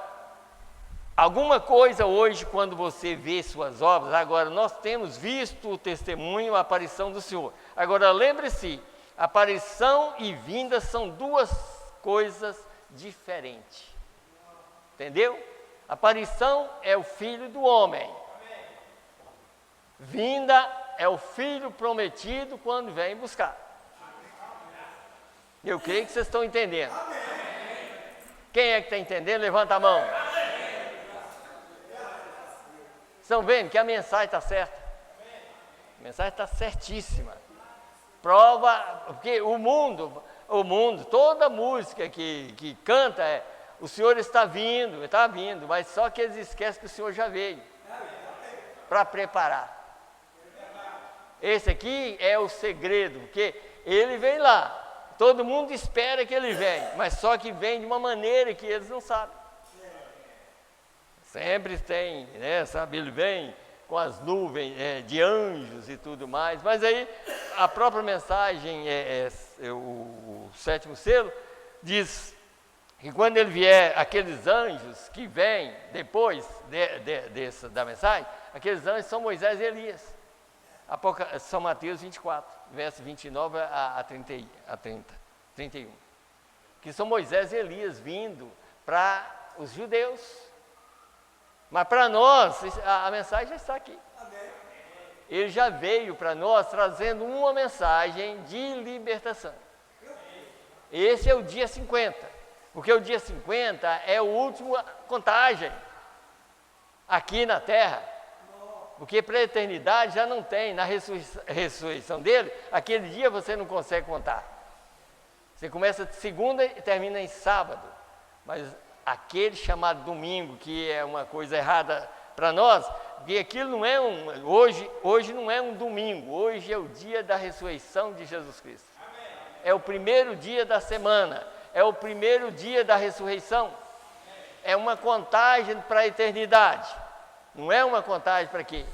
alguma coisa hoje, quando você vê suas obras, agora nós temos visto o testemunho, a aparição do Senhor. Agora lembre-se, aparição e vinda são duas coisas diferentes. Entendeu? Aparição é o Filho do homem. Vinda é o Filho prometido quando vem buscar. Eu creio que vocês estão entendendo. Quem é que está entendendo? Levanta a mão. Estão vendo que a mensagem está certa? A mensagem está certíssima. Prova, porque o mundo, toda música que canta o Senhor está vindo, mas só que eles esquecem que o Senhor já veio para preparar. Esse aqui é o segredo, porque ele vem lá, todo mundo espera que ele venha, mas só que vem de uma maneira que eles não sabem. Sempre tem, né, sabe, ele vem com as nuvens de anjos e tudo mais, mas aí a própria mensagem, o sétimo selo, diz que quando ele vier, aqueles anjos que vêm depois da mensagem, aqueles anjos são Moisés e Elias. São Mateus 24, verso 29 a 31. Que são Moisés e Elias vindo para os judeus. Mas para nós, a mensagem já está aqui. Ele já veio para nós trazendo uma mensagem de libertação. Esse é o dia 50. Porque o dia 50 é a última contagem aqui na terra. Porque para a eternidade já não tem, na ressurreição dele, aquele dia você não consegue contar. Você começa de segunda e termina em sábado. Mas aquele chamado domingo, que é uma coisa errada para nós, porque aquilo não é hoje não é um domingo, hoje é o dia da ressurreição de Jesus Cristo. É o primeiro dia da semana, é o primeiro dia da ressurreição. É uma contagem para a eternidade. Não é uma contagem para quê?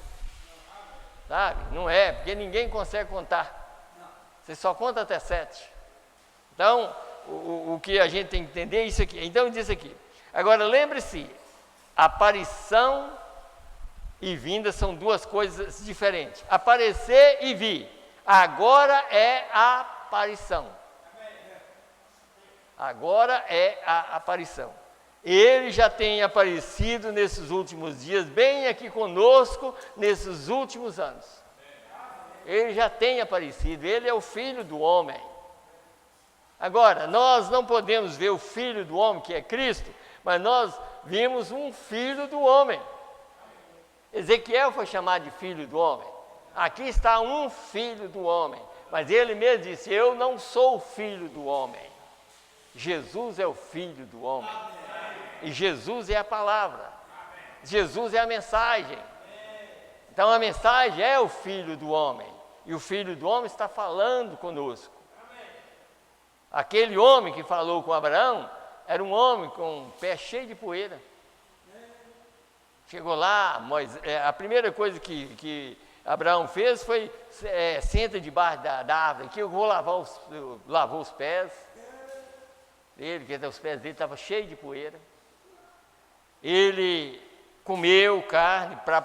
Sabe? Não é, porque ninguém consegue contar. Você só conta até 7. Então, o que a gente tem que entender é isso aqui. Então, diz aqui. Agora, lembre-se, aparição e vinda são duas coisas diferentes. Aparecer e vir. Agora é a aparição. Agora é a aparição. Ele já tem aparecido nesses últimos dias, bem aqui conosco, nesses últimos anos. Ele já tem aparecido, ele é o Filho do homem. Agora, nós não podemos ver o Filho do homem, que é Cristo, mas nós vimos um Filho do homem. Ezequiel foi chamado de Filho do homem. Aqui está um Filho do homem, mas ele mesmo disse, eu não sou o Filho do homem. Jesus é o Filho do homem. E Jesus é a palavra. Jesus é a mensagem. Então a mensagem é o Filho do homem. E o Filho do homem está falando conosco. Aquele homem que falou com Abraão era um homem com o pé cheio de poeira. Chegou lá, a primeira coisa que Abraão fez foi, senta debaixo da árvore aqui, eu vou lavou os pés. Ele, que os pés dele estavam cheios de poeira. Ele comeu carne para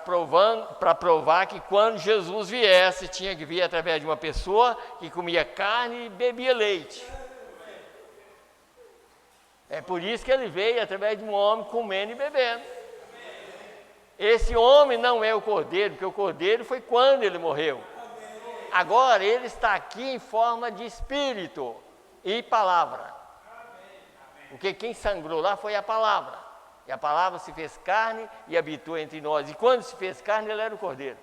provar que quando Jesus viesse, tinha que vir através de uma pessoa que comia carne e bebia leite. É por isso que ele veio através de um homem comendo e bebendo. Esse homem não é o cordeiro, porque o cordeiro foi quando ele morreu. Agora ele está aqui em forma de espírito e palavra. Porque quem sangrou lá foi a palavra. E a palavra se fez carne e habitou entre nós. E quando se fez carne, ele era o cordeiro.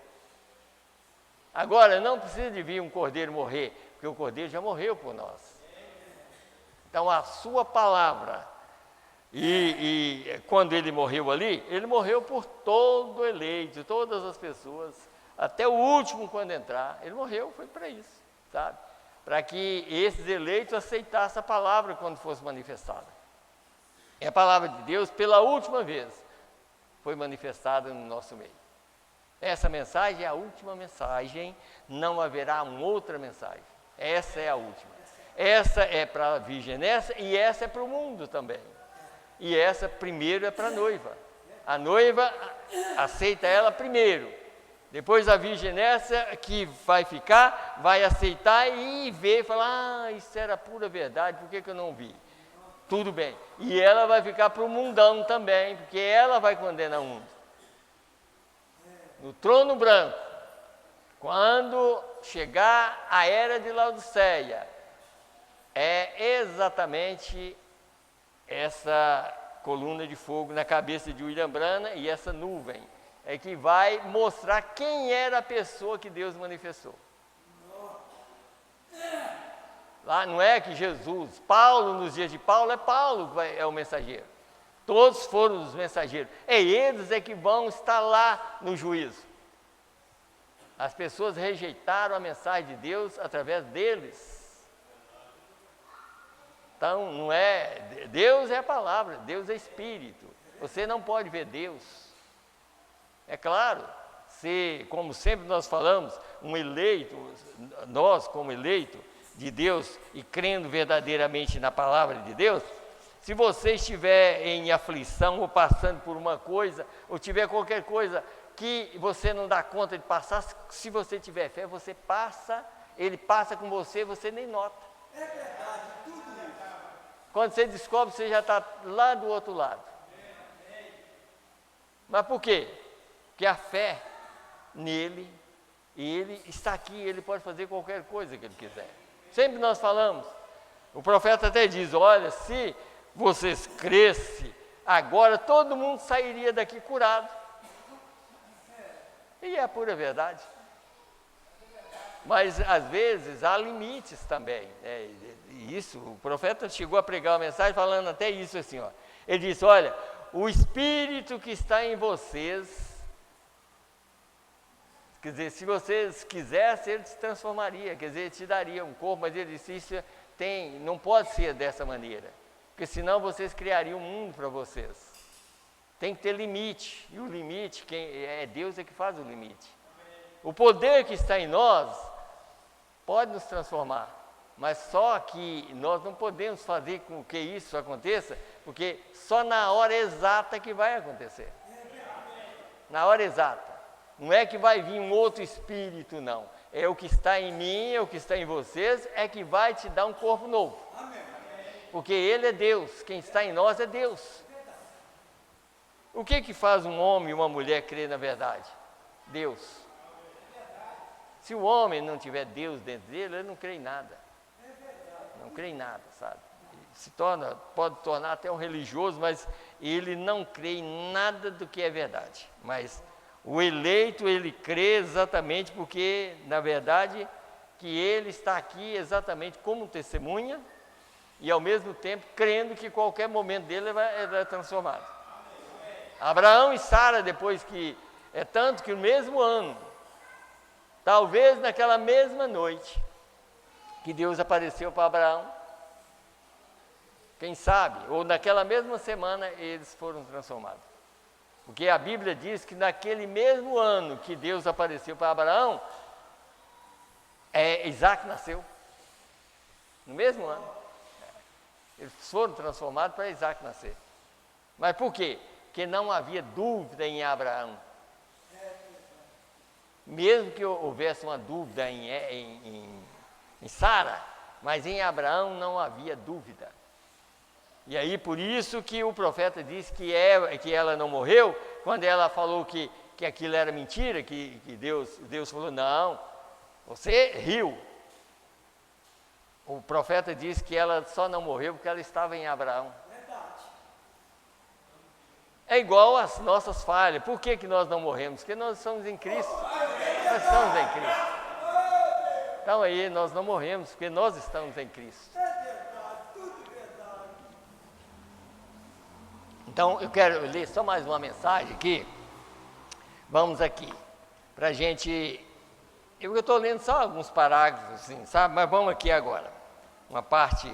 Agora, não precisa de vir um cordeiro morrer, porque o cordeiro já morreu por nós. Então, a sua palavra, e quando ele morreu ali, ele morreu por todo eleito, todas as pessoas, até o último quando entrar, ele morreu, foi para isso, sabe? Para que esses eleitos aceitassem a palavra quando fosse manifestada. E a palavra de Deus, pela última vez, foi manifestada no nosso meio. Essa mensagem é a última mensagem, não haverá uma outra mensagem. Essa é a última. Essa é para a virgem nessa e essa é para o mundo também. E essa primeiro é para a noiva. A noiva aceita ela primeiro. Depois a virgem nessa que vai ficar, vai aceitar e ver e falar, isso era pura verdade, por que eu não vi? Tudo bem. E ela vai ficar para o mundão também, porque ela vai condenar o mundo. No trono branco, quando chegar a era de Laodiceia, é exatamente essa coluna de fogo na cabeça de William Branham e essa nuvem é que vai mostrar quem era a pessoa que Deus manifestou. Lá não é que Jesus, Paulo, nos dias de Paulo, é o mensageiro. Todos foram os mensageiros. Eles que vão estar lá no juízo. As pessoas rejeitaram a mensagem de Deus através deles. Então, não é... Deus é a palavra, Deus é espírito. Você não pode ver Deus. É claro, se, como sempre nós falamos, um eleito, nós como eleito de Deus e crendo verdadeiramente na palavra de Deus, se você estiver em aflição ou passando por uma coisa, ou tiver qualquer coisa que você não dá conta de passar, se você tiver fé, você passa, ele passa com você, você nem nota. É verdade, tudo isso. Quando você descobre, você já está lá do outro lado. Mas por quê? Porque a fé nele, ele está aqui, ele pode fazer qualquer coisa que ele quiser. Sempre nós falamos, o profeta até diz, olha, se vocês crescem, agora todo mundo sairia daqui curado. E é a pura verdade. Mas às vezes há limites também. Isso, o profeta chegou a pregar uma mensagem falando até isso assim, ó. Ele disse, olha, o Espírito que está em vocês, quer dizer, se vocês quisessem, ele se transformaria, quer dizer, ele te daria um corpo, mas ele disse, isso não pode ser dessa maneira, porque senão vocês criariam um mundo para vocês. Tem que ter limite, e o limite, Deus é que faz o limite. O poder que está em nós pode nos transformar, mas só que nós não podemos fazer com que isso aconteça, porque só na hora exata que vai acontecer. Na hora exata. Não é que vai vir um outro espírito, não. É o que está em mim, é o que está em vocês, é que vai te dar um corpo novo. Porque Ele é Deus, quem está em nós é Deus. O que faz um homem e uma mulher crer na verdade? Deus. Se o homem não tiver Deus dentro dele, ele não crê em nada. Não crê em nada, sabe? Pode tornar até um religioso, mas ele não crê em nada do que é verdade. Mas o eleito, ele crê exatamente porque, na verdade, que ele está aqui exatamente como testemunha e, ao mesmo tempo, crendo que qualquer momento dele ele vai transformado. Abraão e Sara, depois que... É tanto que no mesmo ano, talvez naquela mesma noite, que Deus apareceu para Abraão, quem sabe, ou naquela mesma semana, eles foram transformados. Porque a Bíblia diz que naquele mesmo ano que Deus apareceu para Abraão, Isaac nasceu. No mesmo ano. Eles foram transformados para Isaac nascer. Mas por quê? Porque não havia dúvida em Abraão. Mesmo que houvesse uma dúvida em Sara, mas em Abraão não havia dúvida. E aí por isso que o profeta disse que ela não morreu, quando ela falou que aquilo era mentira, que Deus falou, não, você riu. O profeta disse que ela só não morreu porque ela estava em Abraão. É igual às nossas falhas. Por que nós não morremos? Porque nós estamos em Cristo. Nós estamos em Cristo. Então aí nós não morremos porque nós estamos em Cristo. Então eu quero ler só mais uma mensagem aqui. Vamos aqui. Para a gente... Eu estou lendo só alguns parágrafos, assim, sabe? Mas vamos aqui agora. Uma parte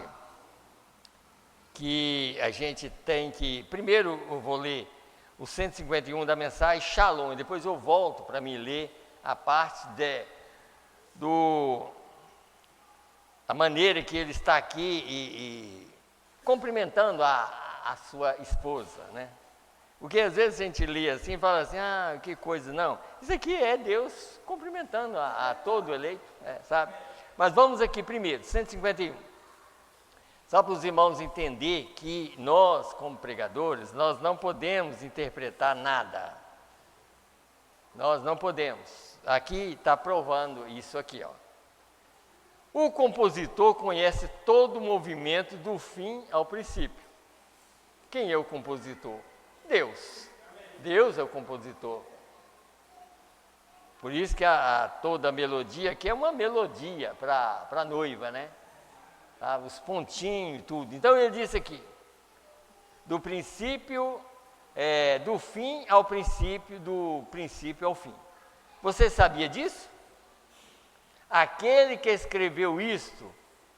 que a gente tem que... Primeiro eu vou ler o 151 da mensagem, Shalom, e depois eu volto para me ler a parte a maneira que ele está aqui e cumprimentando a sua esposa, né? Porque às vezes a gente lê assim e fala assim, que coisa, não. Isso aqui é Deus cumprimentando a todo eleito, sabe? Mas vamos aqui primeiro, 151. Só para os irmãos entenderem que nós, como pregadores, nós não podemos interpretar nada. Nós não podemos. Aqui está provando isso aqui, ó. O compositor conhece todo o movimento do fim ao princípio. Quem é o compositor? Deus. Deus é o compositor. Por isso que toda a melodia aqui é uma melodia para a noiva, né? Tá, os pontinhos e tudo. Então ele disse aqui, do princípio, do fim ao princípio, do princípio ao fim. Você sabia disso? Aquele que escreveu isto,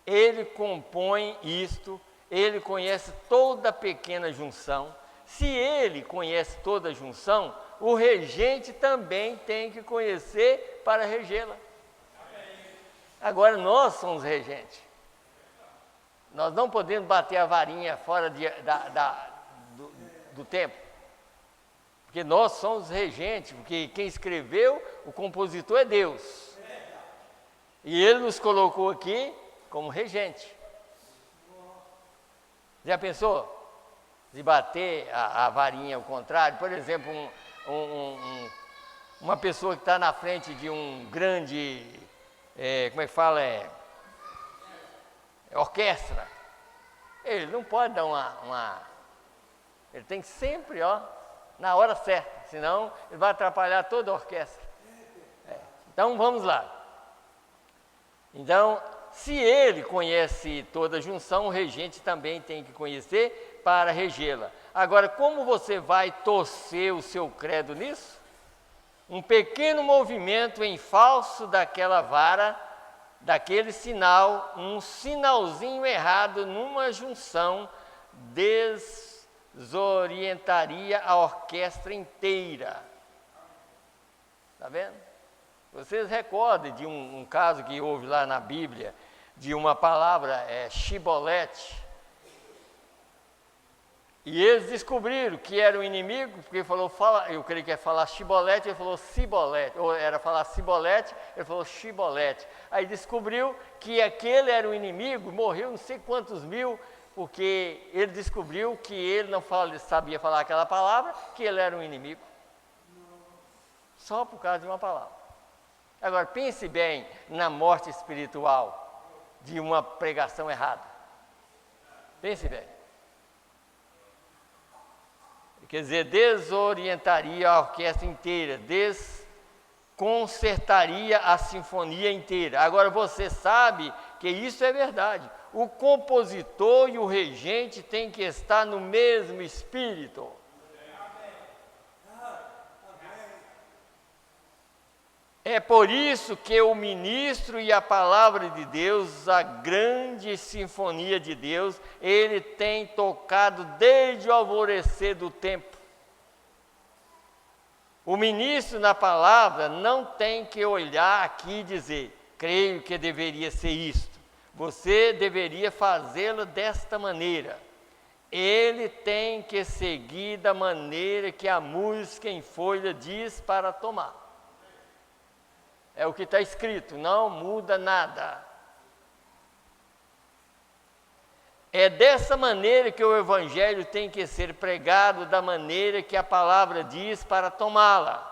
ele compõe isto, ele conhece toda a pequena junção. Se ele conhece toda a junção, o regente também tem que conhecer para regê-la. Agora nós somos regentes. Nós não podemos bater a varinha fora do tempo. Porque nós somos regentes, porque quem escreveu, o compositor é Deus. E ele nos colocou aqui como regente. Já pensou? De bater a varinha ao contrário? Por exemplo, uma pessoa que está na frente de um grande, como é que fala? Orquestra. Ele não pode dar ele tem que sempre, na hora certa, senão ele vai atrapalhar toda a orquestra. Então vamos lá. Então, se ele conhece toda a junção, o regente também tem que conhecer para regê-la. Agora, como você vai torcer o seu credo nisso? Um pequeno movimento em falso daquela vara, daquele sinal, um sinalzinho errado numa junção, desorientaria a orquestra inteira. Está vendo? Vocês recordem de um caso que houve lá na Bíblia, de uma palavra, shibolete. E eles descobriram que era o inimigo, porque falou, eu creio que é falar shibolete, ele falou cibolete, ou era falar cibolete, ele falou shibolete. Aí descobriu que aquele era o inimigo, morreu não sei quantos mil, porque ele descobriu que ele não sabia falar aquela palavra, que ele era um inimigo. Só por causa de uma palavra. Agora, pense bem na morte espiritual de uma pregação errada. Pense bem. Quer dizer, desorientaria a orquestra inteira, desconcertaria a sinfonia inteira. Agora, você sabe que isso é verdade. O compositor e o regente têm que estar no mesmo espírito. É por isso que o ministro e a palavra de Deus, a grande sinfonia de Deus, ele tem tocado desde o alvorecer do tempo. O ministro na palavra não tem que olhar aqui e dizer, creio que deveria ser isto. Você deveria fazê-lo desta maneira. Ele tem que seguir da maneira que a música em folha diz para tomar. É o que está escrito, não muda nada. É dessa maneira que o evangelho tem que ser pregado, da maneira que a palavra diz para tomá-la.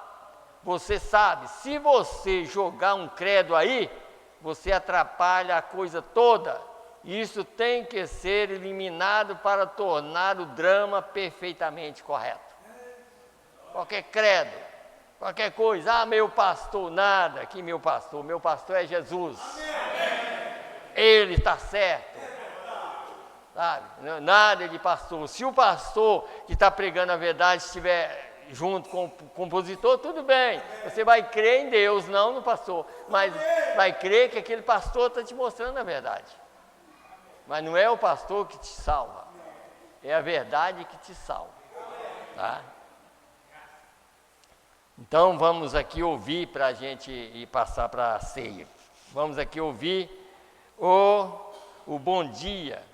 Você sabe, se você jogar um credo aí, você atrapalha a coisa toda. Isso tem que ser eliminado para tornar o drama perfeitamente correto. Qualquer credo, qualquer coisa, meu pastor, nada, aqui meu pastor é Jesus. Ele está certo. Sabe? Nada de pastor. Se o pastor que está pregando a verdade estiver junto com o compositor, tudo bem. Você vai crer em Deus, não no pastor. Mas vai crer que aquele pastor está te mostrando a verdade. Mas não é o pastor que te salva. É a verdade que te salva. Tá? Então vamos aqui ouvir para a gente ir passar para a ceia. Vamos aqui ouvir o bom dia.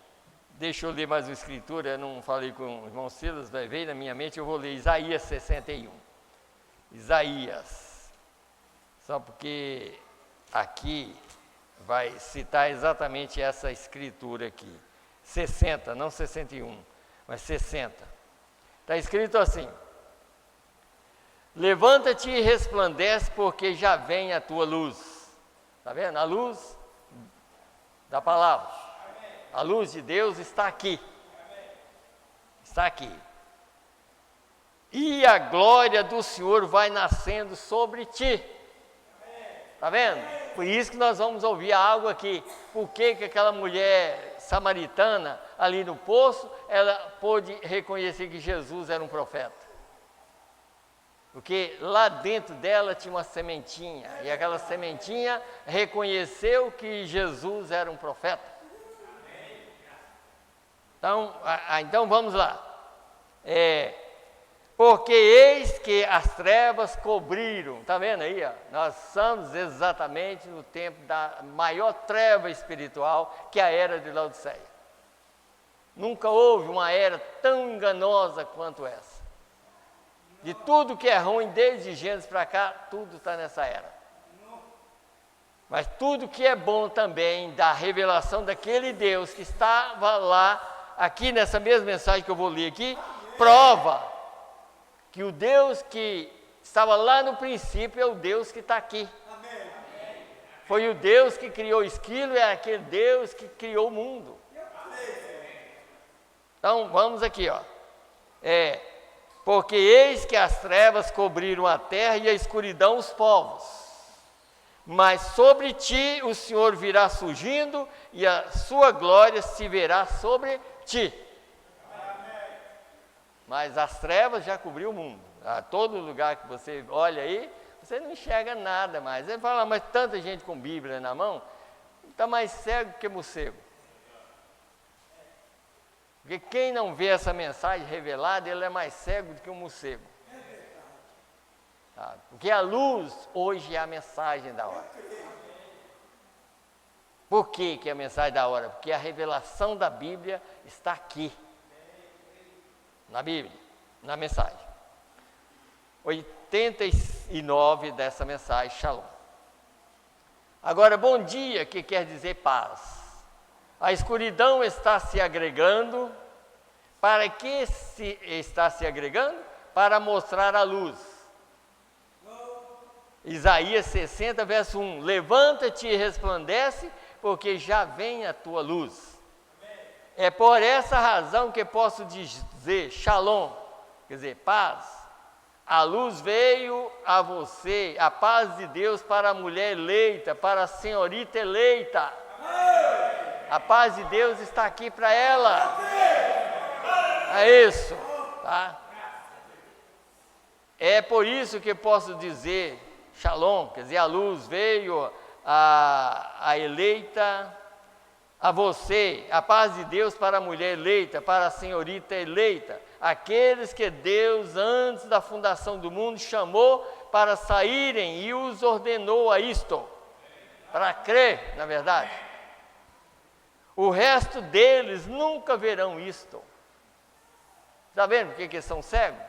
Deixa eu ler mais uma escritura, eu não falei com o irmão Silas, mas veio na minha mente, eu vou ler Isaías 61. Isaías, só porque aqui vai citar exatamente essa escritura aqui. 60, não 61, mas 60. Está escrito assim: levanta-te e resplandece, porque já vem a tua luz. Está vendo? A luz da palavra. A luz de Deus está aqui. Está aqui. E a glória do Senhor vai nascendo sobre ti. Está vendo? Por isso que nós vamos ouvir a água aqui. Por que aquela mulher samaritana ali no poço, ela pôde reconhecer que Jesus era um profeta? Porque lá dentro dela tinha uma sementinha. E aquela sementinha reconheceu que Jesus era um profeta. Então vamos lá. Porque eis que as trevas cobriram. Está vendo aí? Ó? Nós estamos exatamente no tempo da maior treva espiritual, que é a era de Laodiceia. Nunca houve uma era tão enganosa quanto essa. De tudo que é ruim, desde Gênesis para cá, tudo está nessa era. Mas tudo que é bom também, da revelação daquele Deus que estava lá, aqui nessa mesma mensagem que eu vou ler aqui, prova que o Deus que estava lá no princípio é o Deus que está aqui. Foi o Deus que criou o esquilo, é aquele Deus que criou o mundo. Então vamos aqui, ó. Porque eis que as trevas cobriram a terra e a escuridão os povos. Mas sobre ti o Senhor virá surgindo e a sua glória se verá sobre ti. Mas as trevas já cobriu o mundo. A todo lugar que você olha aí, você não enxerga nada mais. Você fala, mas tanta gente com Bíblia na mão, está mais cego que morcego. Porque quem não vê essa mensagem revelada, ele é mais cego do que um morcego. Tá? Porque a luz hoje é a mensagem da hora. Por que é a mensagem da hora? Porque a revelação da Bíblia está aqui. Na Bíblia, na mensagem. 89 dessa mensagem, Shalom. Agora, bom dia, que quer dizer paz. A escuridão está se agregando. Para que está se agregando? Para mostrar a luz. Isaías 60, verso 1. Levanta-te e resplandece, porque já vem a tua luz. É por essa razão que posso dizer Shalom, quer dizer, paz. A luz veio a você, a paz de Deus para a mulher eleita, para a senhorita eleita. A paz de Deus está aqui para ela. É isso, tá? É por isso que posso dizer Shalom, quer dizer, a luz veio a eleita, a você, a paz de Deus para a mulher eleita, para a senhorita eleita. aqueles que Deus, antes da fundação do mundo, chamou para saírem e os ordenou a isto, para crer, na verdade. O resto deles nunca verão isto. Está vendo por que eles são cegos?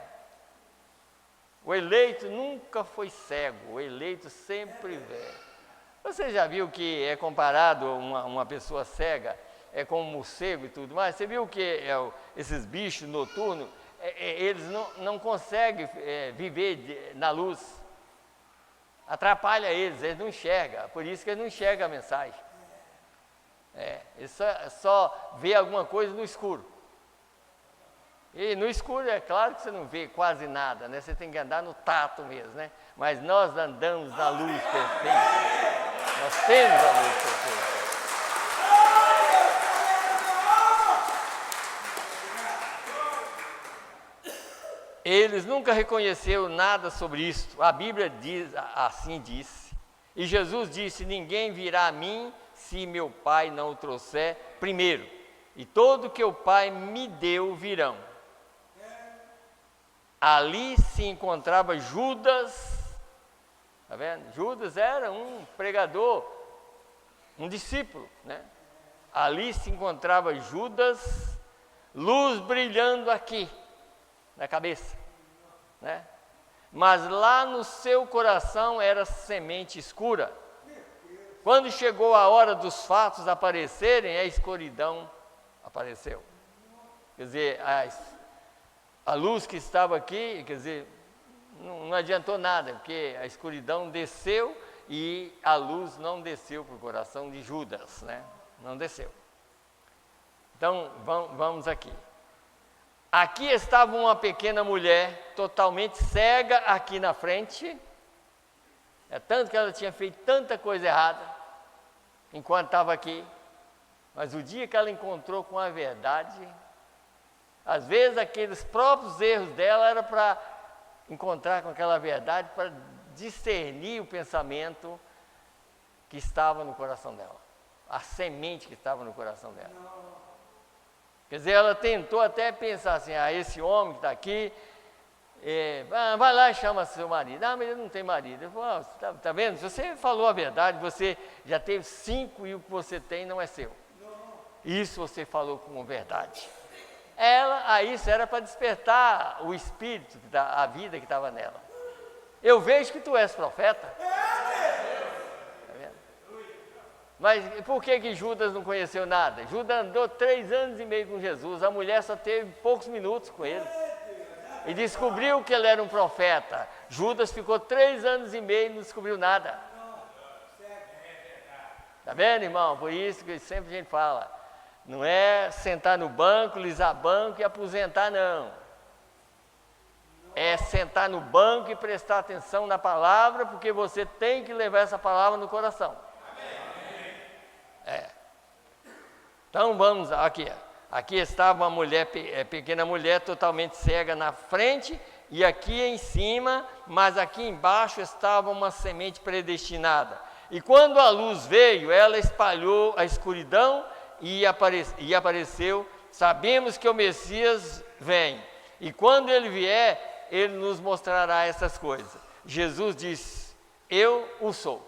O eleito nunca foi cego, o eleito sempre vê. Você já viu que é comparado uma pessoa cega, é como um morcego e tudo mais? Você viu que esses bichos noturnos, eles não conseguem viver na luz. Atrapalha eles não enxergam, por isso que eles não enxergam a mensagem. Eles só vê alguma coisa no escuro. E no escuro é claro que você não vê quase nada, né? Você tem que andar no tato mesmo, né? Mas nós andamos na luz perfeita. Nós temos a luz perfeita. Eles nunca reconheceram nada sobre isto. A Bíblia diz, assim disse. E Jesus disse: ninguém virá a mim se meu Pai não o trouxer primeiro. E todo que o Pai me deu virão. Ali se encontrava Judas, está vendo? Judas era um pregador, um discípulo, né? Ali se encontrava Judas, luz brilhando aqui, na cabeça, né? Mas lá no seu coração era semente escura. Quando chegou a hora dos fatos aparecerem, a escuridão apareceu. Quer dizer, a luz que estava aqui, quer dizer, não adiantou nada, porque a escuridão desceu e a luz não desceu para o coração de Judas, né? Não desceu. Então, vamos aqui. Aqui estava uma pequena mulher, totalmente cega aqui na frente. É tanto que ela tinha feito tanta coisa errada, enquanto estava aqui. Mas o dia que ela encontrou com a verdade, às vezes aqueles próprios erros dela era para encontrar com aquela verdade, para discernir o pensamento que estava no coração dela, a semente que estava no coração dela. Quer dizer, ela tentou até pensar assim: esse homem que está aqui, vai lá e chama seu marido. Mas ele não tem marido. Eu falo: tá vendo? Se você falou a verdade, você já teve 5 e o que você tem não é seu. Isso você falou com verdade. Isso era para despertar o espírito, a vida que estava nela. Eu vejo que tu és profeta. Tá vendo? Mas por que Judas não conheceu nada? Judas andou 3 anos e meio com Jesus, a mulher só teve poucos minutos com ele. E descobriu que ele era um profeta. Judas ficou 3 anos e meio e não descobriu nada. Tá vendo, irmão? Por isso que sempre a gente fala: não é sentar no banco, lisar banco e aposentar, não. É sentar no banco e prestar atenção na palavra, porque você tem que levar essa palavra no coração. Então vamos aqui. Aqui estava uma mulher, pequena mulher, totalmente cega na frente, e aqui em cima, mas aqui embaixo estava uma semente predestinada. E quando a luz veio, ela espalhou a escuridão e apareceu. Sabemos que o Messias vem, e quando ele vier, ele nos mostrará essas coisas. Jesus disse: eu o sou.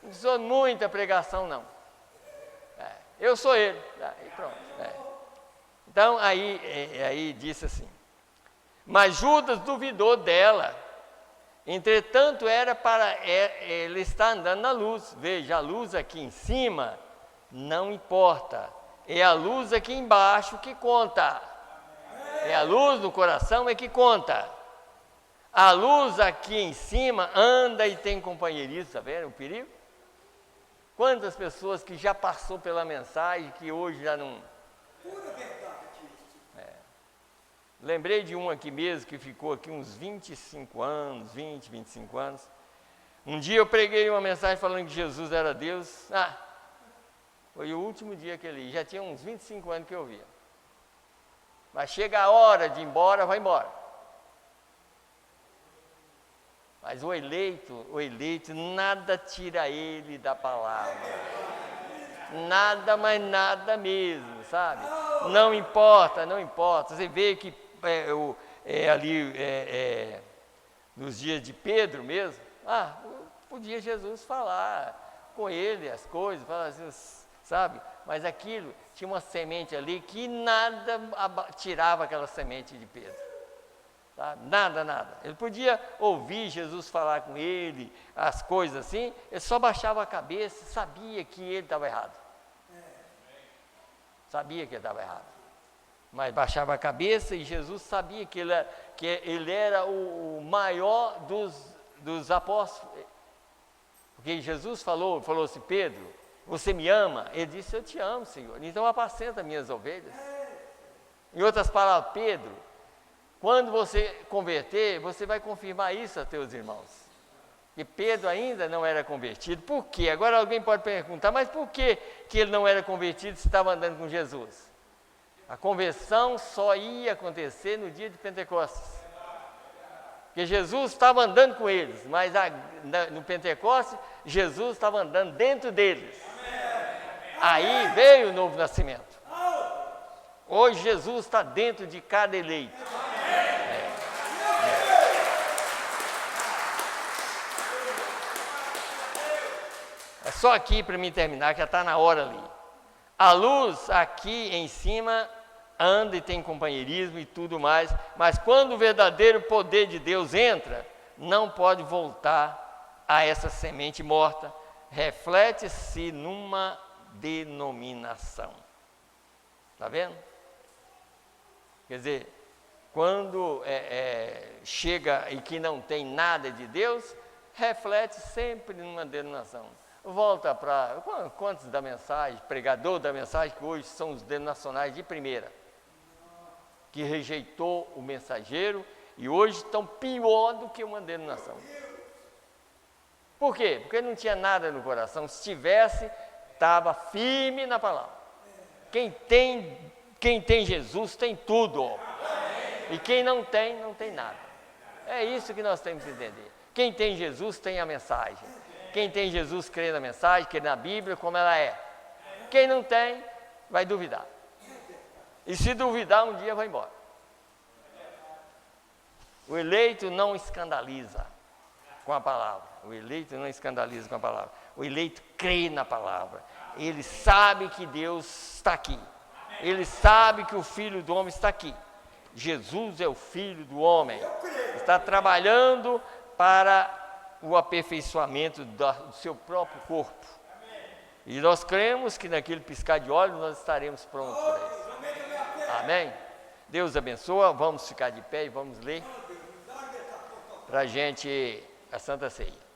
Não precisou muita pregação, não. Eu sou ele. Aí pronto. Então aí disse assim: mas Judas duvidou dela. Entretanto, era para ele estar andando na luz. Veja, a luz aqui em cima não importa. É a luz aqui embaixo que conta. É a luz do coração que conta. A luz aqui em cima anda e tem companheirismo, está vendo o perigo? Quantas pessoas que já passou pela mensagem que hoje já não... Pura verdade. Lembrei de um aqui mesmo que ficou aqui uns 25 anos, 25 anos. Um dia eu preguei uma mensagem falando que Jesus era Deus. Foi o último dia que ele ia. Já tinha uns 25 anos que eu via. Mas chega a hora de ir embora, vai embora. Mas o eleito, nada tira ele da palavra. Nada, mas nada mesmo, sabe? Não importa, não importa. Você vê que nos dias de Pedro mesmo, podia Jesus falar com ele as coisas, falar assim, sabe? Mas aquilo tinha uma semente ali que nada tirava aquela semente de Pedro. Sabe? Nada, nada. Ele podia ouvir Jesus falar com ele, as coisas assim, ele só baixava a cabeça, sabia que ele estava errado. Sabia que ele estava errado. Mas baixava a cabeça e Jesus sabia que ele era o maior dos apóstolos. Porque Jesus falou assim, Pedro, você me ama? Ele disse, eu te amo, Senhor. Então apacenta minhas ovelhas. Em outras palavras, Pedro, quando você converter, você vai confirmar isso a teus irmãos. E Pedro ainda não era convertido. Por quê? Agora alguém pode perguntar, mas por que ele não era convertido se estava andando com Jesus? A conversão só ia acontecer no dia de Pentecostes. Porque Jesus estava andando com eles, mas no Pentecostes, Jesus estava andando dentro deles. Aí veio o novo nascimento. Hoje Jesus está dentro de cada eleito. É só aqui para mim terminar, que já está na hora ali. A luz aqui em cima anda e tem companheirismo e tudo mais, mas quando o verdadeiro poder de Deus entra, não pode voltar a essa semente morta, reflete-se numa denominação. Está vendo? Quer dizer, quando chega e que não tem nada de Deus, reflete sempre numa denominação. Volta para quantos da mensagem, pregador da mensagem, que hoje são os denominacionais de primeira, que rejeitou o mensageiro e hoje estão pior do que uma denominação. Por quê? Porque não tinha nada no coração. Se tivesse, estava firme na palavra. Quem tem Jesus tem tudo. E quem não tem, não tem nada. É isso que nós temos que entender. Quem tem Jesus tem a mensagem. Quem tem Jesus crê na mensagem, crê na Bíblia como ela é. Quem não tem, vai duvidar. E se duvidar, um dia vai embora. O eleito não escandaliza com a palavra. O eleito não escandaliza com a palavra. O eleito crê na palavra. Ele sabe que Deus está aqui. Ele sabe que o Filho do Homem está aqui. Jesus é o Filho do Homem. Está trabalhando para o aperfeiçoamento do seu próprio corpo. E nós cremos que naquele piscar de olhos nós estaremos prontos para isso. Amém? Deus abençoa. Vamos ficar de pé e vamos ler para a gente a Santa Ceia.